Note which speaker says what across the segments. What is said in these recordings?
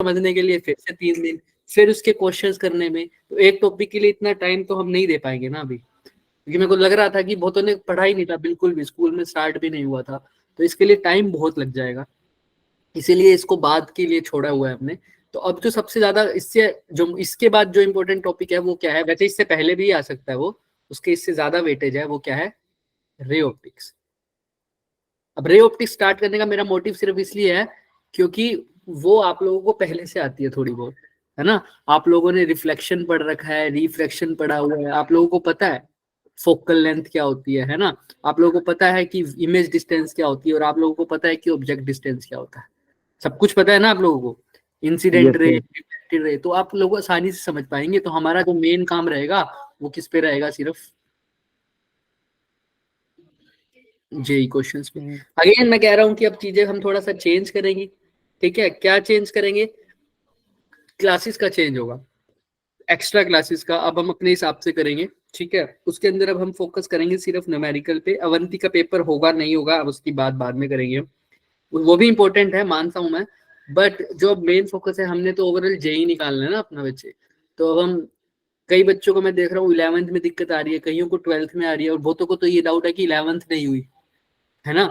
Speaker 1: समझने के लिए फिर से 3 दिन, फिर उसके क्वेश्चंस करने में, तो एक टॉपिक के लिए इतना टाइम तो हम नहीं दे पाएंगे ना अभी, क्योंकि मेरे को लग रहा था कि बहुतों ने पढ़ा ही नहीं था बिल्कुल भी, स्कूल में स्टार्ट भी नहीं हुआ था, तो इसके लिए टाइम बहुत लग जाएगा, इसीलिए इसको बाद के लिए छोड़ा हुआ है हमने। तो अब जो सबसे ज्यादा इससे जो इसके बाद जो इम्पोर्टेंट टॉपिक है वो क्या है, वैसे इससे पहले भी आ सकता है वो, उसके इससे ज्यादा वेटेज है, वो क्या है, रे ऑप्टिक्स। अब रे ऑप्टिक्स स्टार्ट करने का मेरा मोटिव सिर्फ इसलिए है क्योंकि वो आप लोगों को पहले से आती है थोड़ी बहुत, है ना। आप लोगों ने रिफ्लेक्शन पढ़ रखा है, रिफ्रैक्शन पढ़ा हुआ है, आप लोगों को पता है फोकल लेंथ क्या होती है ना। आप लोगों को पता है कि इमेज डिस्टेंस क्या होती है, और आप लोगों को पता है कि ऑब्जेक्ट डिस्टेंस क्या होता है, सब कुछ पता है ना आप लोगों को, इंसिडेंट रे, रिफ्लेक्टेड रे, तो आप लोग आसानी से समझ पाएंगे। तो हमारा जो मेन काम रहेगा वो किस पे रहेगा, सिर्फ जेई क्वेश्चंस पे। अगेन मैं कह रहा हूँ कि अब चीजें हम थोड़ा सा चेंज करेंगे, ठीक है। क्या चेंज करेंगे, क्लासेस का चेंज होगा, एक्स्ट्रा क्लासेस का अब हम अपने हिसाब से करेंगे, ठीक है। उसके अंदर अब हम फोकस करेंगे सिर्फ न्यूमेरिकल पे। अवंती का पेपर होगा नहीं होगा अब उसकी बात बाद में करेंगे, वो भी इंपॉर्टेंट है मानता हूं मैं, बट जो मेन फोकस है, हमने तो ओवरऑल जेई निकालना है ना अपना बच्चे। तो अब हम, कई बच्चों को मैं देख रहा हूँ 11th में दिक्कत आ रही है, कईयों को 12th में आ रही है, और बहुतों को तो ये डाउट है कि 11th नहीं हुई, है ना।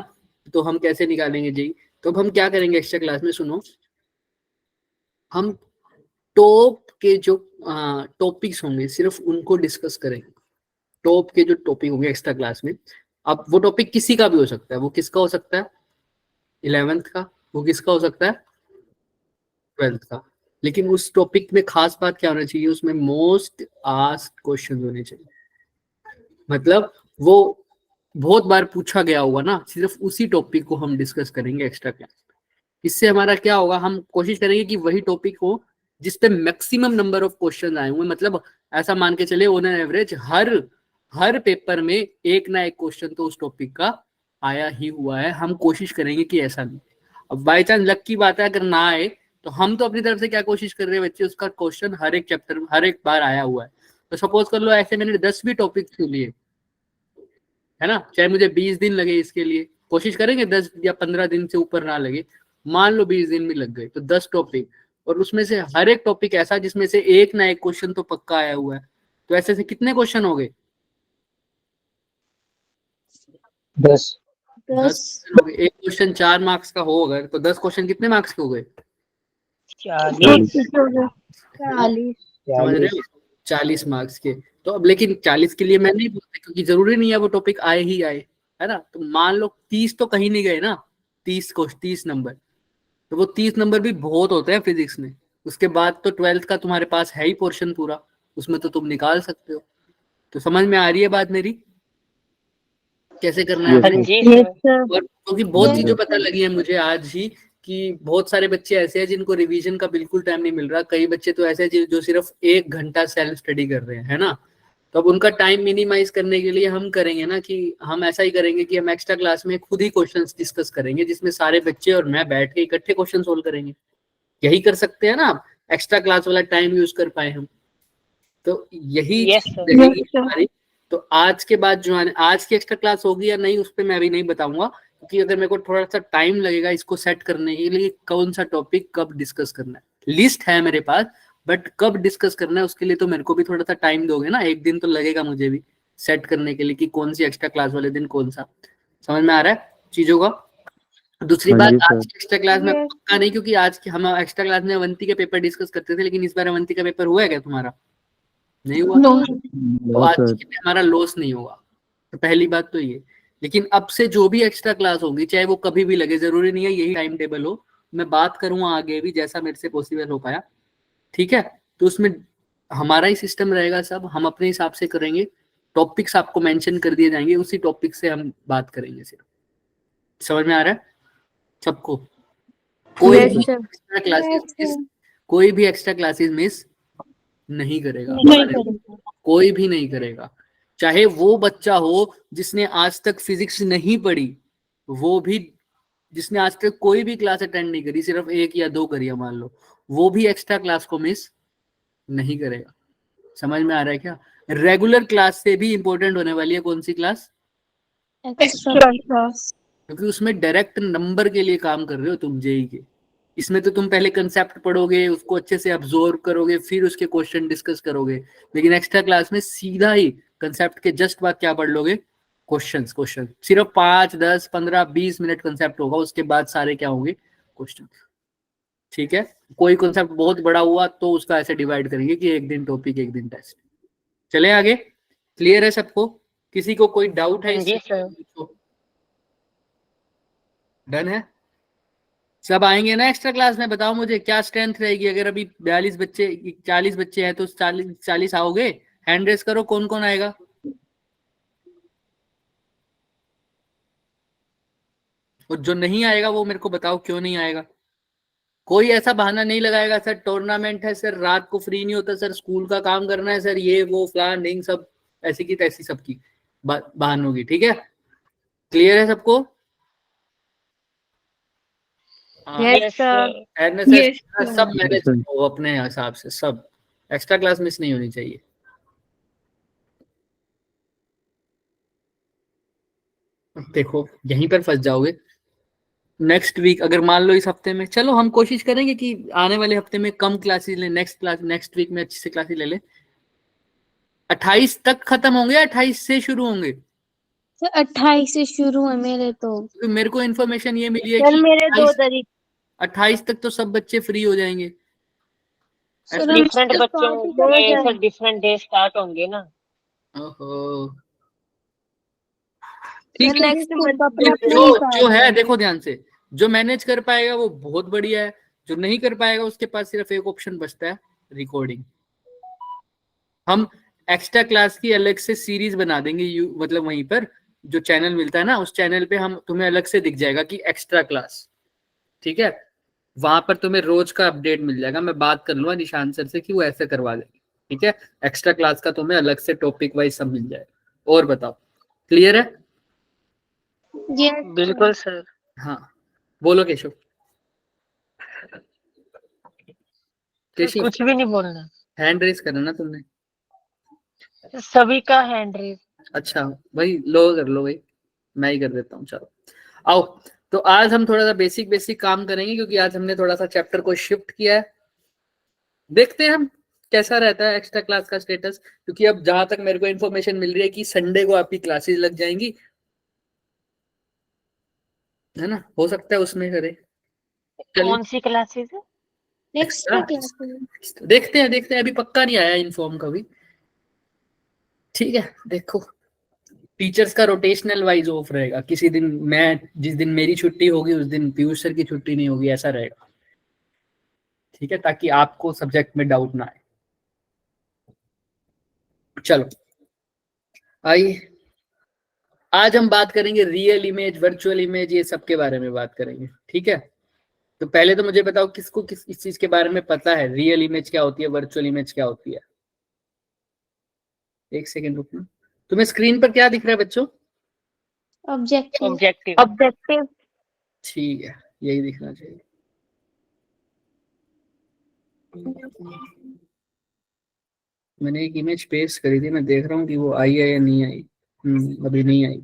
Speaker 1: तो हम कैसे निकालेंगे जेई, तो अब हम क्या करेंगे एक्स्ट्रा क्लास में, सुनो, हम टॉप के जो टॉपिक्स होंगे सिर्फ उनको डिस्कस करेंगे। टॉप के जो टॉपिक होंगे एक्स्ट्रा क्लास में, अब वो टॉपिक किसी का भी हो सकता है, वो किसका हो सकता है, 11th का, वो किसका हो सकता है, 12th का, लेकिन उस टॉपिक में खास बात क्या होना चाहिए, उसमें मोस्ट आस्क्ड क्वेश्चन होने चाहिए, मतलब वो बहुत बार पूछा गया होगा ना, सिर्फ उसी टॉपिक को हम डिस्कस करेंगे एक्स्ट्रा क्लास। इससे हमारा क्या होगा, हम कोशिश करेंगे कि वही टॉपिक हो जिसपे मैक्सिमम नंबर ऑफ क्वेश्चन आए हुए, मतलब ऐसा मान के चले on an average her her paper में एक ना एक क्वेश्चन तो उस टॉपिक का आया ही हुआ है, हम कोशिश करेंगे कि ऐसा नहीं। अब बाई चांस लक की बात है अगर ना आए, तो हम तो अपनी तरफ से क्या कोशिश कर रहे हैं बच्चे, उसका क्वेश्चन हर एक चैप्टर हर एक बार आया हुआ है। तो सपोज कर लो ऐसे मैंने 10 भी टॉपिक चुन लिए, है ना, चाहे मुझे 20 दिन लगे इसके लिए, कोशिश करेंगे 10 या 15 दिन से ऊपर ना लगे, मान लो 20 दिन भी लग गए, तो 10 टॉपिक, और उसमें से हर एक टॉपिक ऐसा जिसमें से एक ना एक क्वेश्चन तो पक्का आया हुआ है, तो ऐसे से कितने क्वेश्चन हो गए,
Speaker 2: 10
Speaker 1: हो गए। एक क्वेश्चन 4 मार्क्स का हो अगर, तो 10 क्वेश्चन कितने मार्क्स के हो गए,
Speaker 2: 40
Speaker 1: समझ रहे हो, 40 मार्क्स के। तो अब लेकिन 40 के लिए मैं नहीं बोलता, क्योंकि जरूरी नहीं है वो टॉपिक आए ही आए, है ना। तो मान लो 30 तो कहीं नहीं गए ना, 30 नंबर, तो वो 30 नंबर भी बहुत होते हैं फिजिक्स में। उसके बाद तो 12th का तुम्हारे पास है ही पोर्शन पूरा, उसमें तो तुम निकाल सकते हो। तो समझ में आ रही है बात मेरी, कैसे करना है हमने। और क्योंकि बहुत चीजों पता लगी है मुझे आज ही, कि बहुत सारे बच्चे ऐसे हैं जिनको रिवीजन का बिल्कुल टाइम नहीं मिल रहा, कई बच्चे तो ऐसे हैं जो सिर्फ 1 घंटा सेल्फ स्टडी कर रहे हैं, है ना। तो अब उनका टाइम मिनिमाइज करने के लिए हम करेंगे ना, कि हम ऐसा ही करेंगे कि हम एक्स्ट्रा क्लास में खुद ही क्वेश्चंस डिस्कस करेंगे, जिसमें सारे बच्चे और मैं बैठ के इकट्ठे क्वेश्चन सोल्व करेंगे। यही कर सकते हैं ना आप, एक्स्ट्रा क्लास वाला टाइम यूज कर पाए हम, तो यही रहेगी हमारी। तो आज के बाद जो आज की एक्स्ट्रा क्लास होगी या नहीं, उस पर मैं अभी नहीं बताऊंगा, क्योंकि अगर मेरे को थोड़ा सा टाइम लगेगा इसको सेट करने के लिए, कौन सा टॉपिक कब डिस्कस करना है, लिस्ट है मेरे पास, बट कब डिस्कस करना है उसके लिए तो मेरे को भी थोड़ा सा टाइम दोगे ना, एक दिन तो लगेगा मुझे भी सेट करने के लिए कि कौन सी एक्स्ट्रा क्लास वाले दिन कौन सा। समझ में आ रहा है चीजों का। दूसरी बात, आज की एक्स्ट्रा क्लास में पक्का नहीं, क्योंकि आज की हम एक्स्ट्रा क्लास में अवंती के पेपर डिस्कस करते थे, लेकिन इस बार अवंती का पेपर हुआ है क्या तुम्हारा, नहीं हुआ, तो आज के लिए हमारा लॉस नहीं होगा। तो पहली बात तो ये, लेकिन अब से जो भी एक्स्ट्रा क्लास होगी, चाहे वो कभी भी लगे, जरूरी नहीं है यही टाइम टेबल हो, मैं बात करूंगा आगे भी जैसा मेरे से पॉसिबल हो पाया, ठीक है। तो उसमें हमारा ही सिस्टम रहेगा, सब हम अपने हिसाब से करेंगे, टॉपिक्स आपको मेंशन कर दिए जाएंगे, उसी टॉपिक से हम बात करेंगे सिर्फ। समझ में आ रहा है सबको, कोई भी एक्स्ट्रा क्लासेस मिस नहीं करेगा, कोई भी नहीं करेगा, चाहे वो बच्चा हो जिसने आज तक फिजिक्स नहीं पढ़ी, वो भी जिसने आज तक कोई भी क्लास अटेंड नहीं करी, सिर्फ 1 या 2 करी है मान लो, वो भी एक्स्ट्रा क्लास को मिस नहीं करेगा। समझ में आ रहा है क्या, रेगुलर क्लास से भी इंपॉर्टेंट होने वाली है कौन सी क्लास,
Speaker 3: एक्स्ट्रा क्लास,
Speaker 1: क्योंकि उसमें डायरेक्ट नंबर के लिए काम कर रहे हो तुम जेई के, इसमें तो तुम पहले कंसेप्ट पढ़ोगे, उसको अच्छे से ऑब्जर्व करोगे, फिर उसके क्वेश्चन डिस्कस करोगे। लेकिन एक्स्ट्रा क्लास में सीधा ही कंसेप्ट के जस्ट बाद क्या पढ़ लोगे, क्वेश्चन। सिर्फ 5, 10, 15, 20 मिनट कंसेप्ट होगा, उसके बाद सारे क्या होंगे, क्वेश्चन। ठीक है, कोई कंसेप्ट बहुत बड़ा हुआ तो उसका ऐसे डिवाइड करेंगे कि एक दिन टॉपिक एक दिन टेस्ट। चले आगे, क्लियर है सबको? किसी को कोई डाउट है
Speaker 2: जी सर।
Speaker 1: डन है? सब आएंगे ना एक्स्ट्रा क्लास में? बताओ मुझे क्या स्ट्रेंथ रहेगी। अगर अभी 42 बच्चे 40 बच्चे हैं तो 40 आओगे? हैंड रेस करो, कौन कौन आएगा। और जो नहीं आएगा वो मेरे को बताओ क्यों नहीं आएगा। कोई ऐसा बहाना नहीं लगाएगा सर टूर्नामेंट है, सर रात को फ्री नहीं होता, सर स्कूल का काम करना है, सर ये वो फलान ढिंग, सब ऐसी की तैसी सबकी बहानों की। ठीक है, क्लियर है सबको?
Speaker 2: Yes sir.
Speaker 1: एनएसएस सब मैनेज करो अपने हिसाब से, सब एक्स्ट्रा क्लास मिस नहीं होनी चाहिए। देखो यहीं पर फंस जाओगे। नेक्स्ट वीक अगर मान लो इस हफ्ते में, चलो हम कोशिश करेंगे कि आने वाले हफ्ते में कम क्लासेस ले, नेक्स्ट वीक में अच्छी से क्लासेस ले ले। 28 तक खत्म होंगे या 28 से शुरू होंगे?
Speaker 3: सर 28 से शुरू है मेरे तो।
Speaker 1: तो मेरे को इन्फॉर्मेशन ये मिली है
Speaker 3: सर
Speaker 1: कि
Speaker 3: मेरे 2 तारीख
Speaker 1: 28 तक तो सब बच्चे फ्री हो जाएंगे।
Speaker 3: सर
Speaker 2: डिफरेंट बच्चों के सर डिफरेंट डे स्टार्ट होंगे ना।
Speaker 1: ओहो ठीक
Speaker 3: सर
Speaker 1: है।
Speaker 3: नेक्स्ट मंथ अपने अपने
Speaker 1: जो
Speaker 3: हिसाब
Speaker 1: जो है
Speaker 3: से।
Speaker 1: देखो ध्यान से, जो मैनेज कर पाएगा वो बहुत बढ़िया है, जो नहीं कर पाएगा उसके पास सिर्फ एक ऑप्शन बचता है, रिकॉर्डिंग। हम एक्स्ट्रा क्लास की अलग से सीरीज बना देंगे, मतलब वहीं पर जो चैनल मिलता है ना, उस चैनल पे हम तुम्हें अलग से दिख जाएगा कि एक्स्ट्रा क्लास। ठीक है, वहां पर तुम्हें रोज का अपडेट मिल जाएगा। मैं बात कर लूंगा निशान सर से कि वो ऐसे करवा देंगे। ठीक है, एक्स्ट्रा क्लास का तुम्हें अलग से टॉपिक वाइज सब मिल जाएगा। और बताओ, क्लियर है?
Speaker 2: बिल्कुल सर।
Speaker 1: हाँ बोलो केशव। केशव
Speaker 2: कुछ भी नहीं बोलना।
Speaker 1: हैंड रेस करना ना तुमने?
Speaker 2: सभी का हैंड रेस।
Speaker 1: अच्छा भाई, लो कर लो भाई, मैं ही कर देता हूँ। चलो आओ, तो आज हम थोड़ा सा बेसिक काम करेंगे क्योंकि आज हमने थोड़ा सा चैप्टर को शिफ्ट किया है। देखते हैं हम कैसा रहता है एक्स्ट्रा क्लास का स्टेटस, क्योंकि अब जहां तक मेरे को इन्फॉर्मेशन मिल रही है कि संडे को आपकी क्लासेस लग जाएंगी, है ना? हो सकता है उसमें करें।
Speaker 2: कौन सी क्लासेस है?
Speaker 3: Extra class.
Speaker 1: देखते हैं अभी पक्का नहीं आया इन्फॉर्म का भी। ठीक है, देखो टीचर्स का रोटेशनल वाइज ऑफ रहेगा। किसी दिन मैं, जिस दिन मेरी छुट्टी होगी उस दिन पीयूष सर की छुट्टी नहीं होगी, ऐसा रहेगा। ठीक है, ताकि आपको सब्जेक्ट में डाउट ना आए। चलो आइए, आज हम बात करेंगे रियल इमेज, वर्चुअल इमेज, ये सब के बारे में बात करेंगे। ठीक है, तो पहले तो मुझे बताओ किसको किस इस चीज के बारे में पता है, रियल इमेज क्या होती है, वर्चुअल इमेज क्या होती है? एक सेकेंड रुकना। तुम्हें स्क्रीन पर क्या दिख रहा है बच्चों?
Speaker 2: ऑब्जेक्टिव।
Speaker 1: ठीक है, यही दिखना चाहिए। मैंने एक इमेज पेस्ट करी थी, मैं देख रहा हूँ कि वो आई है या नहीं आई। अभी नहीं आई।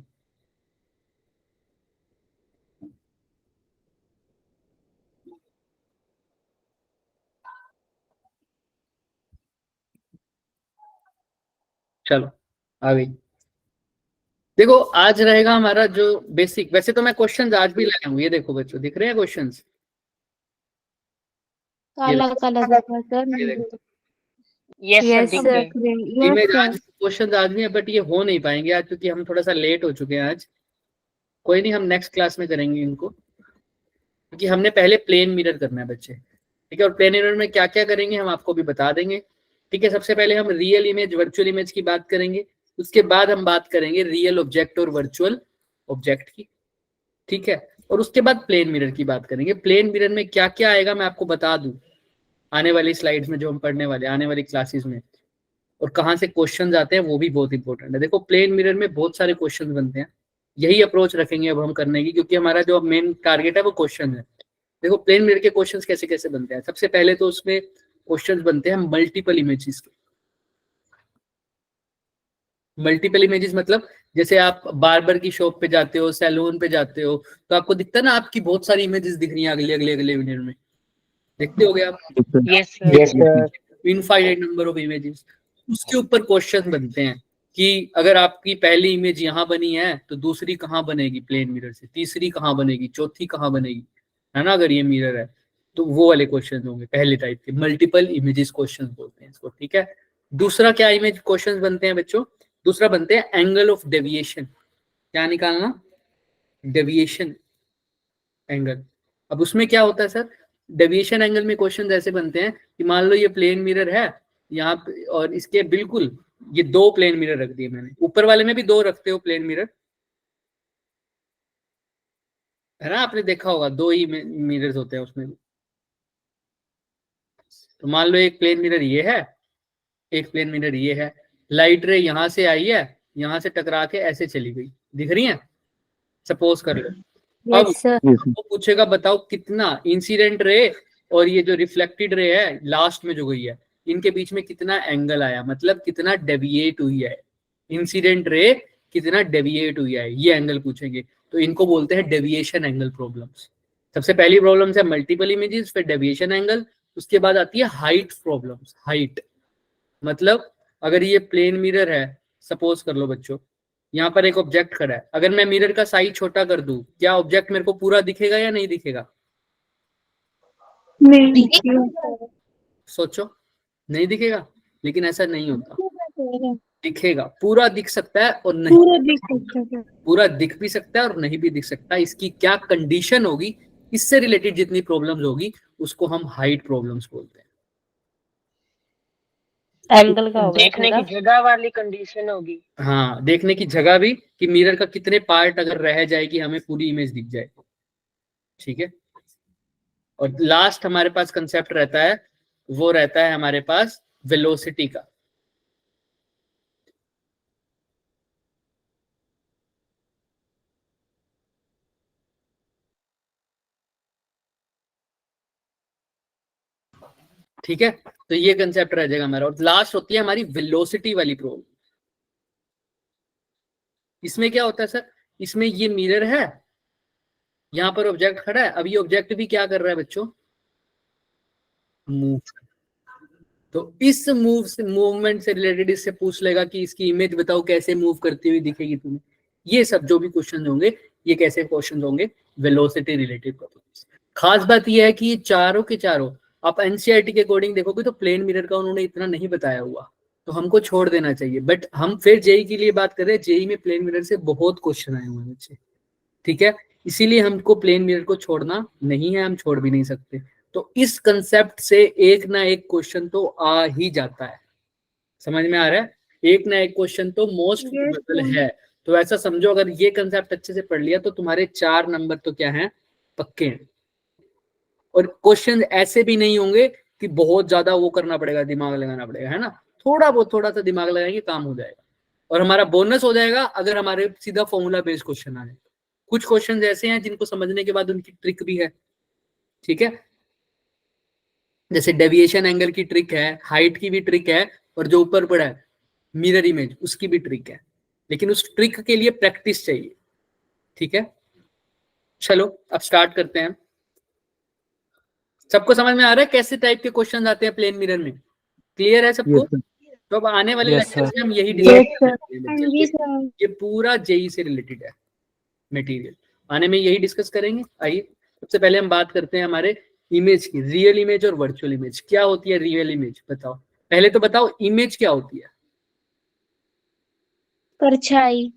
Speaker 1: चलो आ गई। देखो आज रहेगा हमारा जो बेसिक, वैसे तो मैं क्वेश्चंस आज भी लाया हूँ, ये देखो बच्चों, दिख रहे हैं क्वेश्चंस?
Speaker 3: काला काला सर।
Speaker 1: ये देखो
Speaker 2: यस सर।
Speaker 1: इमेज आज, क्वेश्चंस आज भी है, बट ये हो नहीं पाएंगे आज क्योंकि हम थोड़ा सा लेट हो चुके हैं आज। कोई नहीं, हम नेक्स्ट क्लास में करेंगे इनको, क्योंकि हमने पहले प्लेन मिरर करना है बच्चे। ठीक है, और प्लेन मिरर में क्या क्या करेंगे हम आपको भी बता देंगे। ठीक है, सबसे पहले हम रियल इमेज वर्चुअल इमेज की बात करेंगे, उसके बाद हम बात करेंगे रियल ऑब्जेक्ट और वर्चुअल ऑब्जेक्ट की। ठीक है, और उसके बाद प्लेन मिरर की बात करेंगे। प्लेन मिरर में क्या क्या आएगा मैं आपको बता दूं आने वाली स्लाइड्स में, जो हम पढ़ने वाले आने वाली क्लासेस में, और कहाँ से क्वेश्चंस आते हैं वो भी बहुत इंपॉर्टेंट है। देखो प्लेन मिरर में बहुत सारे क्वेश्चंस बनते हैं, यही अप्रोच रखेंगे अब हम करने की, क्योंकि हमारा जो मेन टारगेट है वो क्वेश्चन है। देखो प्लेन मिरर के क्वेश्चंस कैसे कैसे बनते हैं। सबसे पहले तो उसमें क्वेश्चंस बनते हैं मल्टीपल इमेजेस के। मल्टीपल इमेजेस मतलब जैसे आप बार्बर की शॉप पे जाते हो, सैलून पे जाते हो, तो आपको दिखता है ना आपकी बहुत सारी इमेजेस दिख रही हैं अगले अगले अगले मिनट में। देखते हो गए आप,
Speaker 2: yes sir.
Speaker 1: Infinite number of images. उसके ऊपर क्वेश्चन बनते हैं कि अगर आपकी पहली इमेज यहाँ बनी है तो दूसरी कहाँ बनेगी प्लेन मिरर से, तीसरी कहाँ बनेगी, चौथी कहाँ बनेगी, है ना। अगर ये मिरर है तो वो वाले क्वेश्चन होंगे पहले टाइप के, मल्टीपल इमेजेस क्वेश्चन बोलते हैं इसको, ठीक है। दूसरा क्या इमेज क्वेश्चन बनते हैं बच्चों, दूसरा बनते हैं एंगल ऑफ डेविएशन। क्या निकालना, डेविएशन एंगल। अब उसमें क्या होता है सर, डेविएशन एंगल में क्वेश्चन ऐसे बनते हैं कि मान लो ये प्लेन मिरर है यहाँ पे और इसके बिल्कुल ये दो प्लेन मिरर रख दिए मैंने, ऊपर वाले में भी दो रखते हो प्लेन मिरर, है ना, आपने देखा होगा दो ही मिरर्स होते हैं उसमें भी। तो मान लो एक प्लेन मिरर ये है, एक प्लेन मिरर ये है, लाइट रे यहां से आई है, यहां से टकरा के ऐसे चली गई, दिख रही है, सपोज कर लो। अब
Speaker 3: यस सर,
Speaker 1: वो पूछेगा बताओ कितना इंसिडेंट रे और ये जो रिफ्लेक्टेड रे है लास्ट में जो गई है, इनके बीच में कितना एंगल आया, मतलब कितना डेविएट हुई है इंसिडेंट रे, कितना डेविएट हुई है, ये एंगल पूछेंगे। तो इनको बोलते हैं डेविएशन एंगल प्रॉब्लम्स। सबसे पहली प्रॉब्लम्स है मल्टीपल इमेजेस, फिर डेविएशन एंगल, उसके बाद आती है हाइट प्रॉब्लम्स। हाइट मतलब अगर ये प्लेन मिरर है, सपोज कर लो बच्चों, यहाँ पर एक ऑब्जेक्ट खड़ा है, अगर मैं मिरर का साइज छोटा कर दूं, क्या ऑब्जेक्ट मेरे को पूरा दिखेगा या नहीं दिखेगा,
Speaker 3: नहीं
Speaker 1: सोचो, नहीं दिखेगा। लेकिन ऐसा नहीं होता, दिखेगा, पूरा दिख सकता है और नहीं,
Speaker 3: पूरा दिख सकता है।
Speaker 1: पूरा दिख भी सकता है और नहीं भी दिख सकता। इसकी क्या कंडीशन होगी, इससे रिलेटेड जितनी प्रॉब्लम्स होगी उसको हम हाइट प्रॉब्लम्स बोलते हैं।
Speaker 2: एंगल का होगा, देखने की जगह वाली कंडीशन होगी।
Speaker 1: हाँ, देखने की जगह भी, कि मिरर का कितने पार्ट अगर रह जाए कि हमें पूरी इमेज दिख जाए, ठीक है। और लास्ट हमारे पास कंसेप्ट रहता है, वो रहता है हमारे पास वेलोसिटी का। ठीक है, तो ये कंसेप्ट रह जाएगा हमारा। और लास्ट होती है हमारी वेलोसिटी वाली प्रॉब्लम। इसमें क्या होता है सर, इसमें ये मिरर है, यहाँ पर ऑब्जेक्ट खड़ा है, अब ये ऑब्जेक्ट भी क्या कर रहा है बच्चों, मूव। तो इस मूवमेंट से रिलेटेड इससे पूछ लेगा कि इसकी इमेज बताओ कैसे मूव करती हुई दिखेगी तुम्हें। ये सब जो भी क्वेश्चन होंगे, ये कैसे क्वेश्चन होंगे, वेलोसिटी रिलेटेड प्रॉब्लम्स। खास बात ये है कि ये चारों के चारों आप एनसीईआरटी के अकॉर्डिंग देखोगे तो प्लेन मिरर का उन्होंने इतना नहीं बताया हुआ, तो हमको छोड़ देना चाहिए। बट हम फिर जेई के लिए बात कर रहे हैं, जेई में प्लेन मिरर से बहुत क्वेश्चन आए हुए हैं बच्चे, ठीक है। इसीलिए हमको प्लेन मिरर को छोड़ना नहीं है, हम छोड़ भी नहीं सकते। तो इस कंसेप्ट से एक ना एक क्वेश्चन तो आ ही जाता है, समझ में आ रहा है, एक ना एक क्वेश्चन तो मोस्ट प्रोबेबल है। तो ऐसा समझो अगर ये कंसेप्ट अच्छे से पढ़ लिया तो तुम्हारे 4 नंबर तो क्या है, पक्के हैं। और क्वेश्चन ऐसे भी नहीं होंगे कि बहुत ज्यादा वो करना पड़ेगा, दिमाग लगाना पड़ेगा, है ना, थोड़ा बहुत थोड़ा सा दिमाग लगाएंगे काम हो जाएगा। और हमारा बोनस हो जाएगा अगर हमारे सीधा फॉर्मूला बेस्ड क्वेश्चन आ जाए। कुछ क्वेश्चन ऐसे हैं जिनको समझने के बाद उनकी ट्रिक भी है, ठीक है। जैसे डेविएशन एंगल की ट्रिक है, हाइट की भी ट्रिक है, और जो ऊपर पड़ा है मिरर इमेज उसकी भी ट्रिक है, लेकिन उस ट्रिक के लिए प्रैक्टिस चाहिए, ठीक है। चलो अब स्टार्ट करते हैं। सबको समझ में आ रहा है कैसे टाइप के क्वेश्चन आते हैं प्लेन मिरर में, क्लियर है सबको? तो अब आने वाले लेक्चर में हम यही डिस्कस करेंगे। ये पूरा जेई से रिलेटेड है मटेरियल, आने में यही डिस्कस करेंगे। आइए सबसे पहले हम बात करते हैं हमारे इमेज की, रियल इमेज और वर्चुअल इमेज। क्या होती है रियल इमेज, बताओ पहले तो बताओ इमेज क्या होती है।
Speaker 3: परछाई,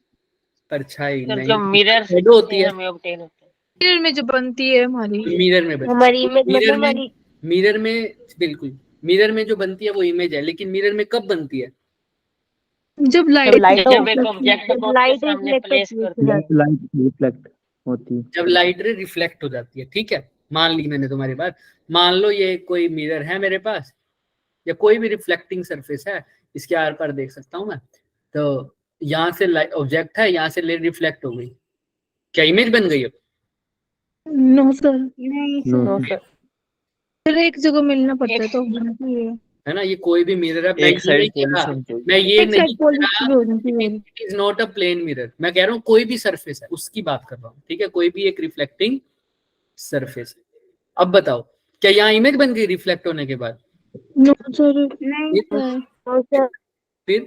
Speaker 1: परछाई
Speaker 2: सर
Speaker 1: नहीं,
Speaker 2: जो मिरर
Speaker 1: शैडो होती है,
Speaker 2: हमें ऑब्टेन होता है,
Speaker 4: मिरर में जो बनती है हमारी,
Speaker 1: मिरर में बनती
Speaker 2: हमारी
Speaker 1: है।
Speaker 2: इमेज मतलब हमारी
Speaker 1: मिरर में बिल्कुल, मिरर में जो बनती है वो इमेज है, लेकिन मिरर में कब बनती है,
Speaker 4: जब लाइट
Speaker 2: जब एक ऑब्जेक्ट को आपके सामने प्लेस करते हैं,
Speaker 5: लाइट रिफ्लेक्ट होती है,
Speaker 1: जब लाइट रे रिफ्लेक्ट हो जाती है, ठीक है। मान ली मैंने तुम्हारी बात, मान लो ये कोई मिरर है मेरे पास, या कोई भी रिफ्लेक्टिंग सरफेस है, इसके आर पार देख सकता हूं मैं, तो यहाँ से ऑब्जेक्ट है, यहाँ से रिफ्लेक्ट हो गई, क्या इमेज बन गई अब?
Speaker 3: No sir,
Speaker 2: no sir,
Speaker 3: sir एक जगह मिलना पड़ता है तो बनती
Speaker 1: है ना। ये कोई भी मिरर है,
Speaker 5: एक साइड
Speaker 1: मैं ये
Speaker 3: एक साइड
Speaker 1: नहीं
Speaker 3: पॉलिश भी होनी चाहिए।
Speaker 1: It is not a plane mirror, मैं कह रहा हूँ कोई भी सरफेस है उसकी बात कर रहा हूँ, ठीक है, कोई भी एक रिफ्लेक्टिंग सरफेस है। अब बताओ क्या यहाँ इमेज बन गई रिफ्लेक्ट होने के बाद?
Speaker 3: नो सर,
Speaker 2: नहीं
Speaker 3: सर
Speaker 1: फिर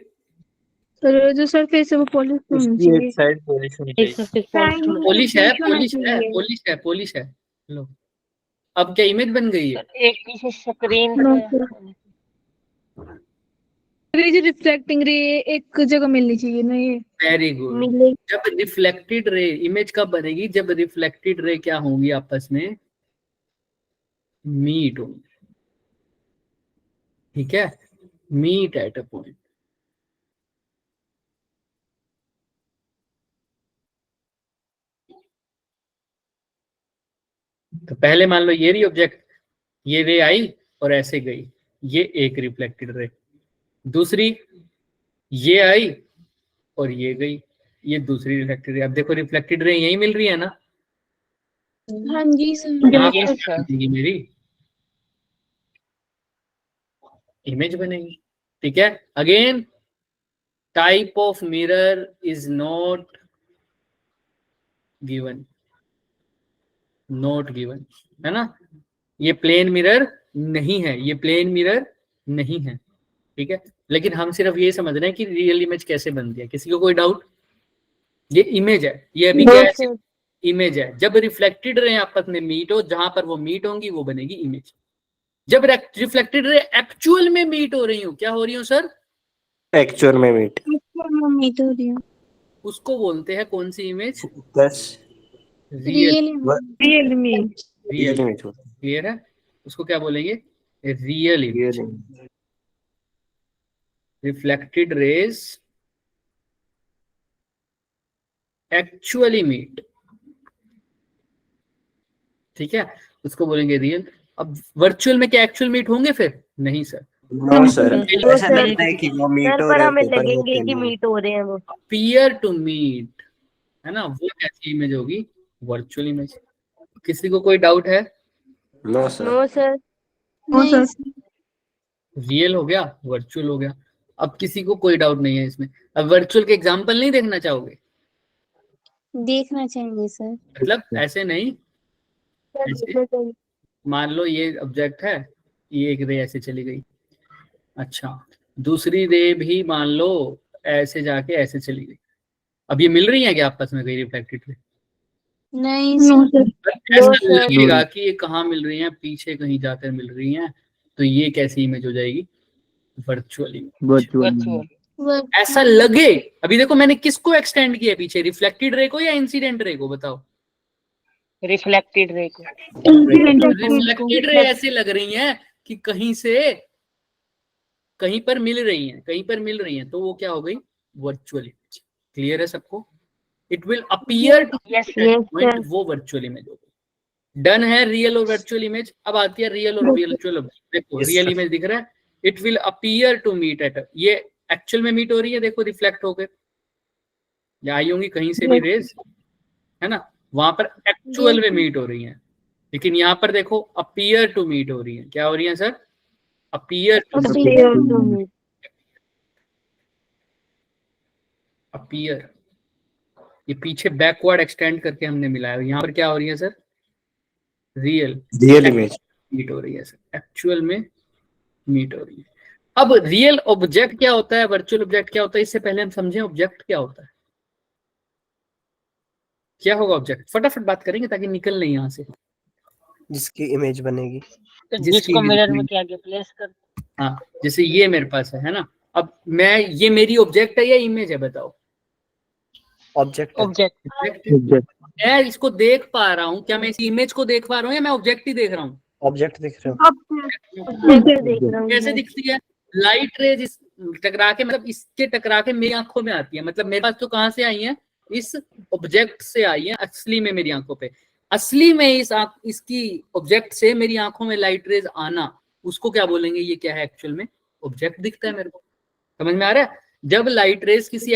Speaker 3: सर जो सरफेस है वो पॉलिश होनी
Speaker 5: उसकी
Speaker 3: चाहिए।
Speaker 5: एक साइड पॉलिश होनी
Speaker 2: एक
Speaker 5: चाहिए।
Speaker 2: सरफेस पॉलिश होना
Speaker 1: पॉलिश है,
Speaker 3: होना
Speaker 1: पॉलिश है,
Speaker 3: चाहिए।
Speaker 1: पॉलिश है, पॉलिश है। लो, अब क्या इमेज बन गई है?
Speaker 2: चाहिए। एक पीछे स्क्रीन
Speaker 3: नो
Speaker 2: पे
Speaker 3: सर, ये जो रिफ्लेक्टिंग रे एक जगह मिलनी चाहिए ना, ये
Speaker 1: वेरी गुड।
Speaker 3: मिले।
Speaker 1: जब रिफ्लेक्टेड रे, इमेज कब बनेगी? जब रिफ्लेक्टेड रे क्या होंगी आपस में मीट होंगी, ठीक है, मीट एट अ पॉइंट। तो पहले मान लो ये रही ऑब्जेक्ट, ये रे आई और ऐसे गई, ये एक रिफ्लेक्टेड रे। दूसरी ये आई और ये गई, ये दूसरी रिफ्लेक्टेड रे। अब देखो रिफ्लेक्टेड रे यही मिल रही है ना,
Speaker 3: हाँ जी सर।
Speaker 1: यहाँ
Speaker 2: Yes,
Speaker 1: पर
Speaker 2: sir.
Speaker 1: बनेगी मेरी इमेज बनेगी, ठीक है। Again type of mirror is not given, not given, है ना। ये प्लेन मिरर नहीं है, ये प्लेन मिरर नहीं है, ठीक है। लेकिन हम सिर्फ ये समझ रहे हैं कि रियल इमेज कैसे बनती है। किसी को कोई डाउट? ये इमेज है, ये अभी क्या है? इमेज है। जब रिफ्लेक्टेड रे आपस में मीट हो, जहां पर वो मीट होंगी वो बनेगी इमेज। जब रिफ्लेक्टेड रे एक्चुअल में मीट हो रही हो, क्या हो रही हो सर?
Speaker 5: एक्चुअल में मीट।
Speaker 3: मम्मी तो रही हूँ।
Speaker 1: उसको बोलते हैं कौन सी image?
Speaker 5: 10
Speaker 1: real,
Speaker 4: real me.
Speaker 1: Real.
Speaker 5: Image होती
Speaker 1: क्लियर है? उसको क्या बोलेंगे? Real image.
Speaker 5: है।
Speaker 1: रिफ्लेक्टेड रेज एक्चुअली मीट, ठीक है, उसको बोलेंगे रियल। अब वर्चुअल में क्या एक्चुअल मीट होंगे फिर? नहीं सर।
Speaker 5: नो सर,
Speaker 2: वो
Speaker 5: ऐसा
Speaker 2: सर-
Speaker 5: लगता है कि वो मीट
Speaker 2: सर
Speaker 5: हो
Speaker 2: पर
Speaker 5: रहे
Speaker 2: हमें
Speaker 5: होते पर
Speaker 2: लगेंगे
Speaker 5: होते
Speaker 2: कि
Speaker 5: नहीं।
Speaker 2: मीट हो रहे हैं वो।
Speaker 1: अपीयर टू मीट, है ना, वो कैसी इमेज होगी? Virtual image. किसी को कोई डाउट है?
Speaker 5: No sir.
Speaker 2: No sir.
Speaker 3: नहीं
Speaker 1: रियल हो गया, वर्चुअल हो गया। अब किसी को कोई डाउट नहीं है इसमें। अब वर्चुअल के एग्जांपल नहीं देखना चाहोगे?
Speaker 3: देखना चाहिए सर।
Speaker 1: मतलब ऐसे नहीं, ऐसे मान लो ये ऑब्जेक्ट है, ये एक रे ऐसे चली गई, अच्छा, दूसरी रे भी मान लो ऐसे जाके ऐसे चली गई। अब ये मिल रही है क्या आपस में कहीं रिफ्लेक्टेड रे?
Speaker 3: नहीं सर।
Speaker 1: ऐसा लगेगा कि ये कहाँ मिल रही हैं, पीछे कहीं जाकर मिल रही हैं। तो ये कैसी इमेज हो जाएगी? Virtual image.
Speaker 2: वर्चुअल।
Speaker 1: ऐसा लगे। अभी देखो मैंने किसको एक्सटेंड किया पीछे, रिफ्लेक्टेड रे को या इंसिडेंट रे को? बताओ।
Speaker 2: रिफ्लेक्टेड रे को।
Speaker 1: रिफ्लेक्टेड रे ऐसे लग रही हैं कि कहीं से कहीं पर मिल रही हैं, कहीं पर मिल रही हैं, तो वो क्या हो गई? Virtual image. क्लियर है सबको? It will appear two point, वो वर्चुअल इमेज हो गई। डन है रियल और वर्चुअल इमेज। अब आती है रियल और वर्चुअल। देखो
Speaker 5: Yes,
Speaker 1: रियल
Speaker 5: sir.
Speaker 1: इमेज दिख रहा है, it will appear to meet at, ये एक्चुअल में मीट हो रही है, देखो रिफ्लेक्ट होकर या आई होंगी कहीं से भी रेज, है ना, वहां पर एक्चुअल में मीट हो रही है। लेकिन यहाँ पर देखो अपीयर टू मीट हो रही है। क्या हो रही है sir? Appear to meet. Appear, ये पीछे बैकवर्ड एक्सटेंड करके हमने मिलाया। यहाँ पर क्या हो रही है सर? Real
Speaker 5: image.
Speaker 1: मीट हो रही है सर, एक्चुअल में मीट हो रही है। अब रियल ऑब्जेक्ट क्या होता है, वर्चुअल ऑब्जेक्ट क्या होता है, इससे पहले हम समझें ऑब्जेक्ट क्या होता है। क्या होगा ऑब्जेक्ट? फटाफट बात करेंगे ताकि निकल नहीं यहाँ से।
Speaker 5: जिसकी इमेज बनेगी।
Speaker 2: जिसको मिरर में के आगे प्लेस कर।
Speaker 1: हाँ, जैसे ये मेरे पास है ना। अब मैं, ये मेरी ऑब्जेक्ट है या इमेज है? बताओ।
Speaker 5: ऑब्जेक्ट।
Speaker 2: ऑब्जेक्ट।
Speaker 1: मैं इसको देख पा रहा हूँ, क्या मैं इस इमेज को देख पा रहा हूँ या मैं ऑब्जेक्ट ही देख रहा हूँ?
Speaker 5: ऑब्जेक्ट दिख रहे हो।
Speaker 1: कैसे दिखती है? लाइट रेज टकरा के, मतलब इसके टकरा के मेरी आंखों में आती है। मतलब मेरे पास तो कहाँ से आई है? इस ऑब्जेक्ट से आई है असली में मेरी आंखों पे। असली में इसकी ऑब्जेक्ट से मेरी आंखों में लाइट रेज आना, उसको क्या बोलेंगे? ये क्या है? एक्चुअल में ऑब्जेक्ट दिखता है मेरे को। समझ में आ रहा है? जब लाइट रेज किसी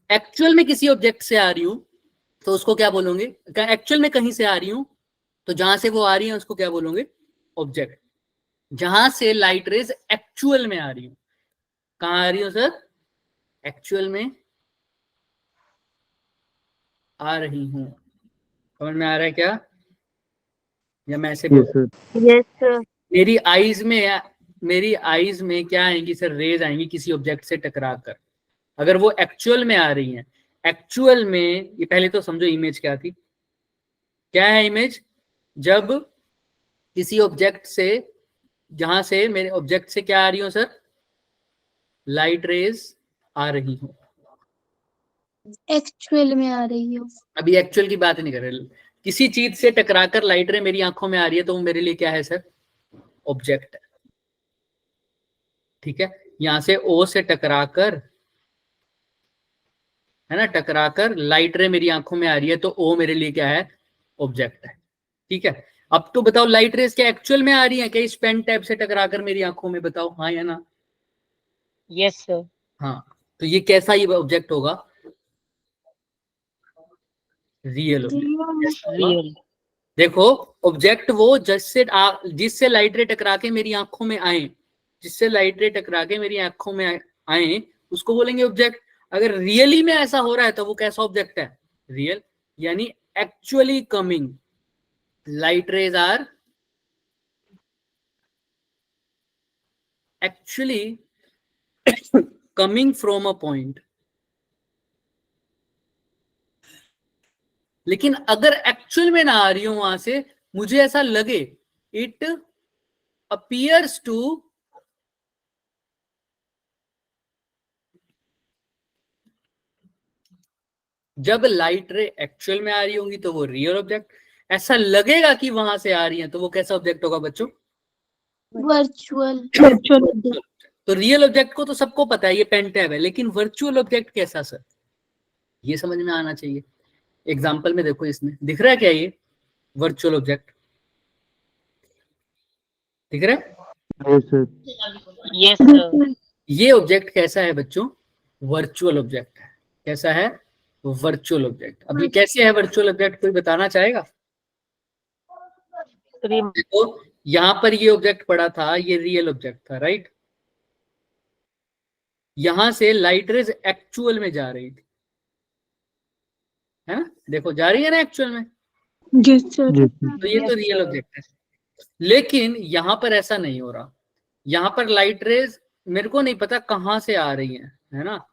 Speaker 1: एक्चुअल में किसी ऑब्जेक्ट से आ रही हूं तो उसको क्या बोलोगे? एक्चुअल में कहीं से आ रही हूं तो जहां से वो आ रही है उसको क्या बोलोगे? ऑब्जेक्ट। जहां से लाइट रेज एक्चुअल में आ रही हूं, कहां आ रही हो सर? एक्चुअल में आ रही हूं। समझ में आ रहा है क्या? या मैं ऐसे बोल
Speaker 2: यस सर।
Speaker 1: मेरी आईज में क्या आएंगी सर, रेज आएंगी किसी ऑब्जेक्ट से टकरा कर। अगर वो एक्चुअल में आ रही हैं, एक्चुअल में ये पहले तो समझो इमेज क्या थी, क्या है इमेज, जब किसी ऑब्जेक्ट से, जहां से मेरे ऑब्जेक्ट से क्या आ रही हो सर, लाइट रेज आ रही हो,
Speaker 3: एक्चुअल में आ रही हो।
Speaker 1: अभी एक्चुअल की बात नहीं कर रहे, किसी चीज से टकराकर लाइट रे मेरी आंखों में आ रही है तो वो मेरे लिए क्या है सर, ऑब्जेक्ट है। ठीक है, यहां से ओ से टकराकर, है ना, टकराकर लाइट रे मेरी आंखों में आ रही है तो ओ मेरे लिए क्या है, ऑब्जेक्ट है। ठीक है, अब तो बताओ लाइट रेज क्या एक्चुअल में आ रही है क्या इस पेन टैब से टकराकर मेरी आंखों में, बताओ हाँ या ना।
Speaker 2: Yes sir.
Speaker 1: हाँ, तो ये कैसा ये ऑब्जेक्ट होगा, रियल ऑब्जेक्ट।
Speaker 2: रियल।
Speaker 1: देखो ऑब्जेक्ट वो जिससे लाइट रे टकरा के मेरी आंखों में आए, जिससे लाइट रे टकरा के मेरी आंखों में आए उसको बोलेंगे ऑब्जेक्ट। अगर रियली में ऐसा हो रहा है तो वो कैसा ऑब्जेक्ट है, रियल। यानी actually coming light rays are actually coming from a point. लेकिन अगर एक्चुअल में ना आ रही हो वहां से, मुझे ऐसा लगे, इट अपीयर्स टू जब लाइट रे एक्चुअल में आ रही होंगी तो वो रियल ऑब्जेक्ट, ऐसा लगेगा कि वहां से आ रही है तो वो कैसा ऑब्जेक्ट होगा बच्चों,
Speaker 3: वर्चुअल।
Speaker 1: तो रियल ऑब्जेक्ट को तो सबको पता है ये पेन टैब है, लेकिन वर्चुअल ऑब्जेक्ट कैसा सर, ये समझ में आना चाहिए। एग्जांपल में देखो, इसमें दिख रहा है क्या ये वर्चुअल ऑब्जेक्ट, दिख रहा है,
Speaker 2: यस सर।
Speaker 1: ये ऑब्जेक्ट कैसा है बच्चों, वर्चुअल ऑब्जेक्ट है। कैसा है, वर्चुअल ऑब्जेक्ट। अब ये कैसे है वर्चुअल ऑब्जेक्ट, कोई बताना चाहेगा। देखो यहां पर ये ऑब्जेक्ट पड़ा था, ये रियल ऑब्जेक्ट था, राइट। यहां से लाइट रेज एक्चुअल में जा रही थी, है ना, देखो जा रही है ना एक्चुअल में,
Speaker 3: यस सर।
Speaker 1: तो ये तो रियल ऑब्जेक्ट है। लेकिन यहां पर ऐसा नहीं हो रहा, यहां पर लाइट रेज मेरे को नहीं पता कहां से आ रही है ना,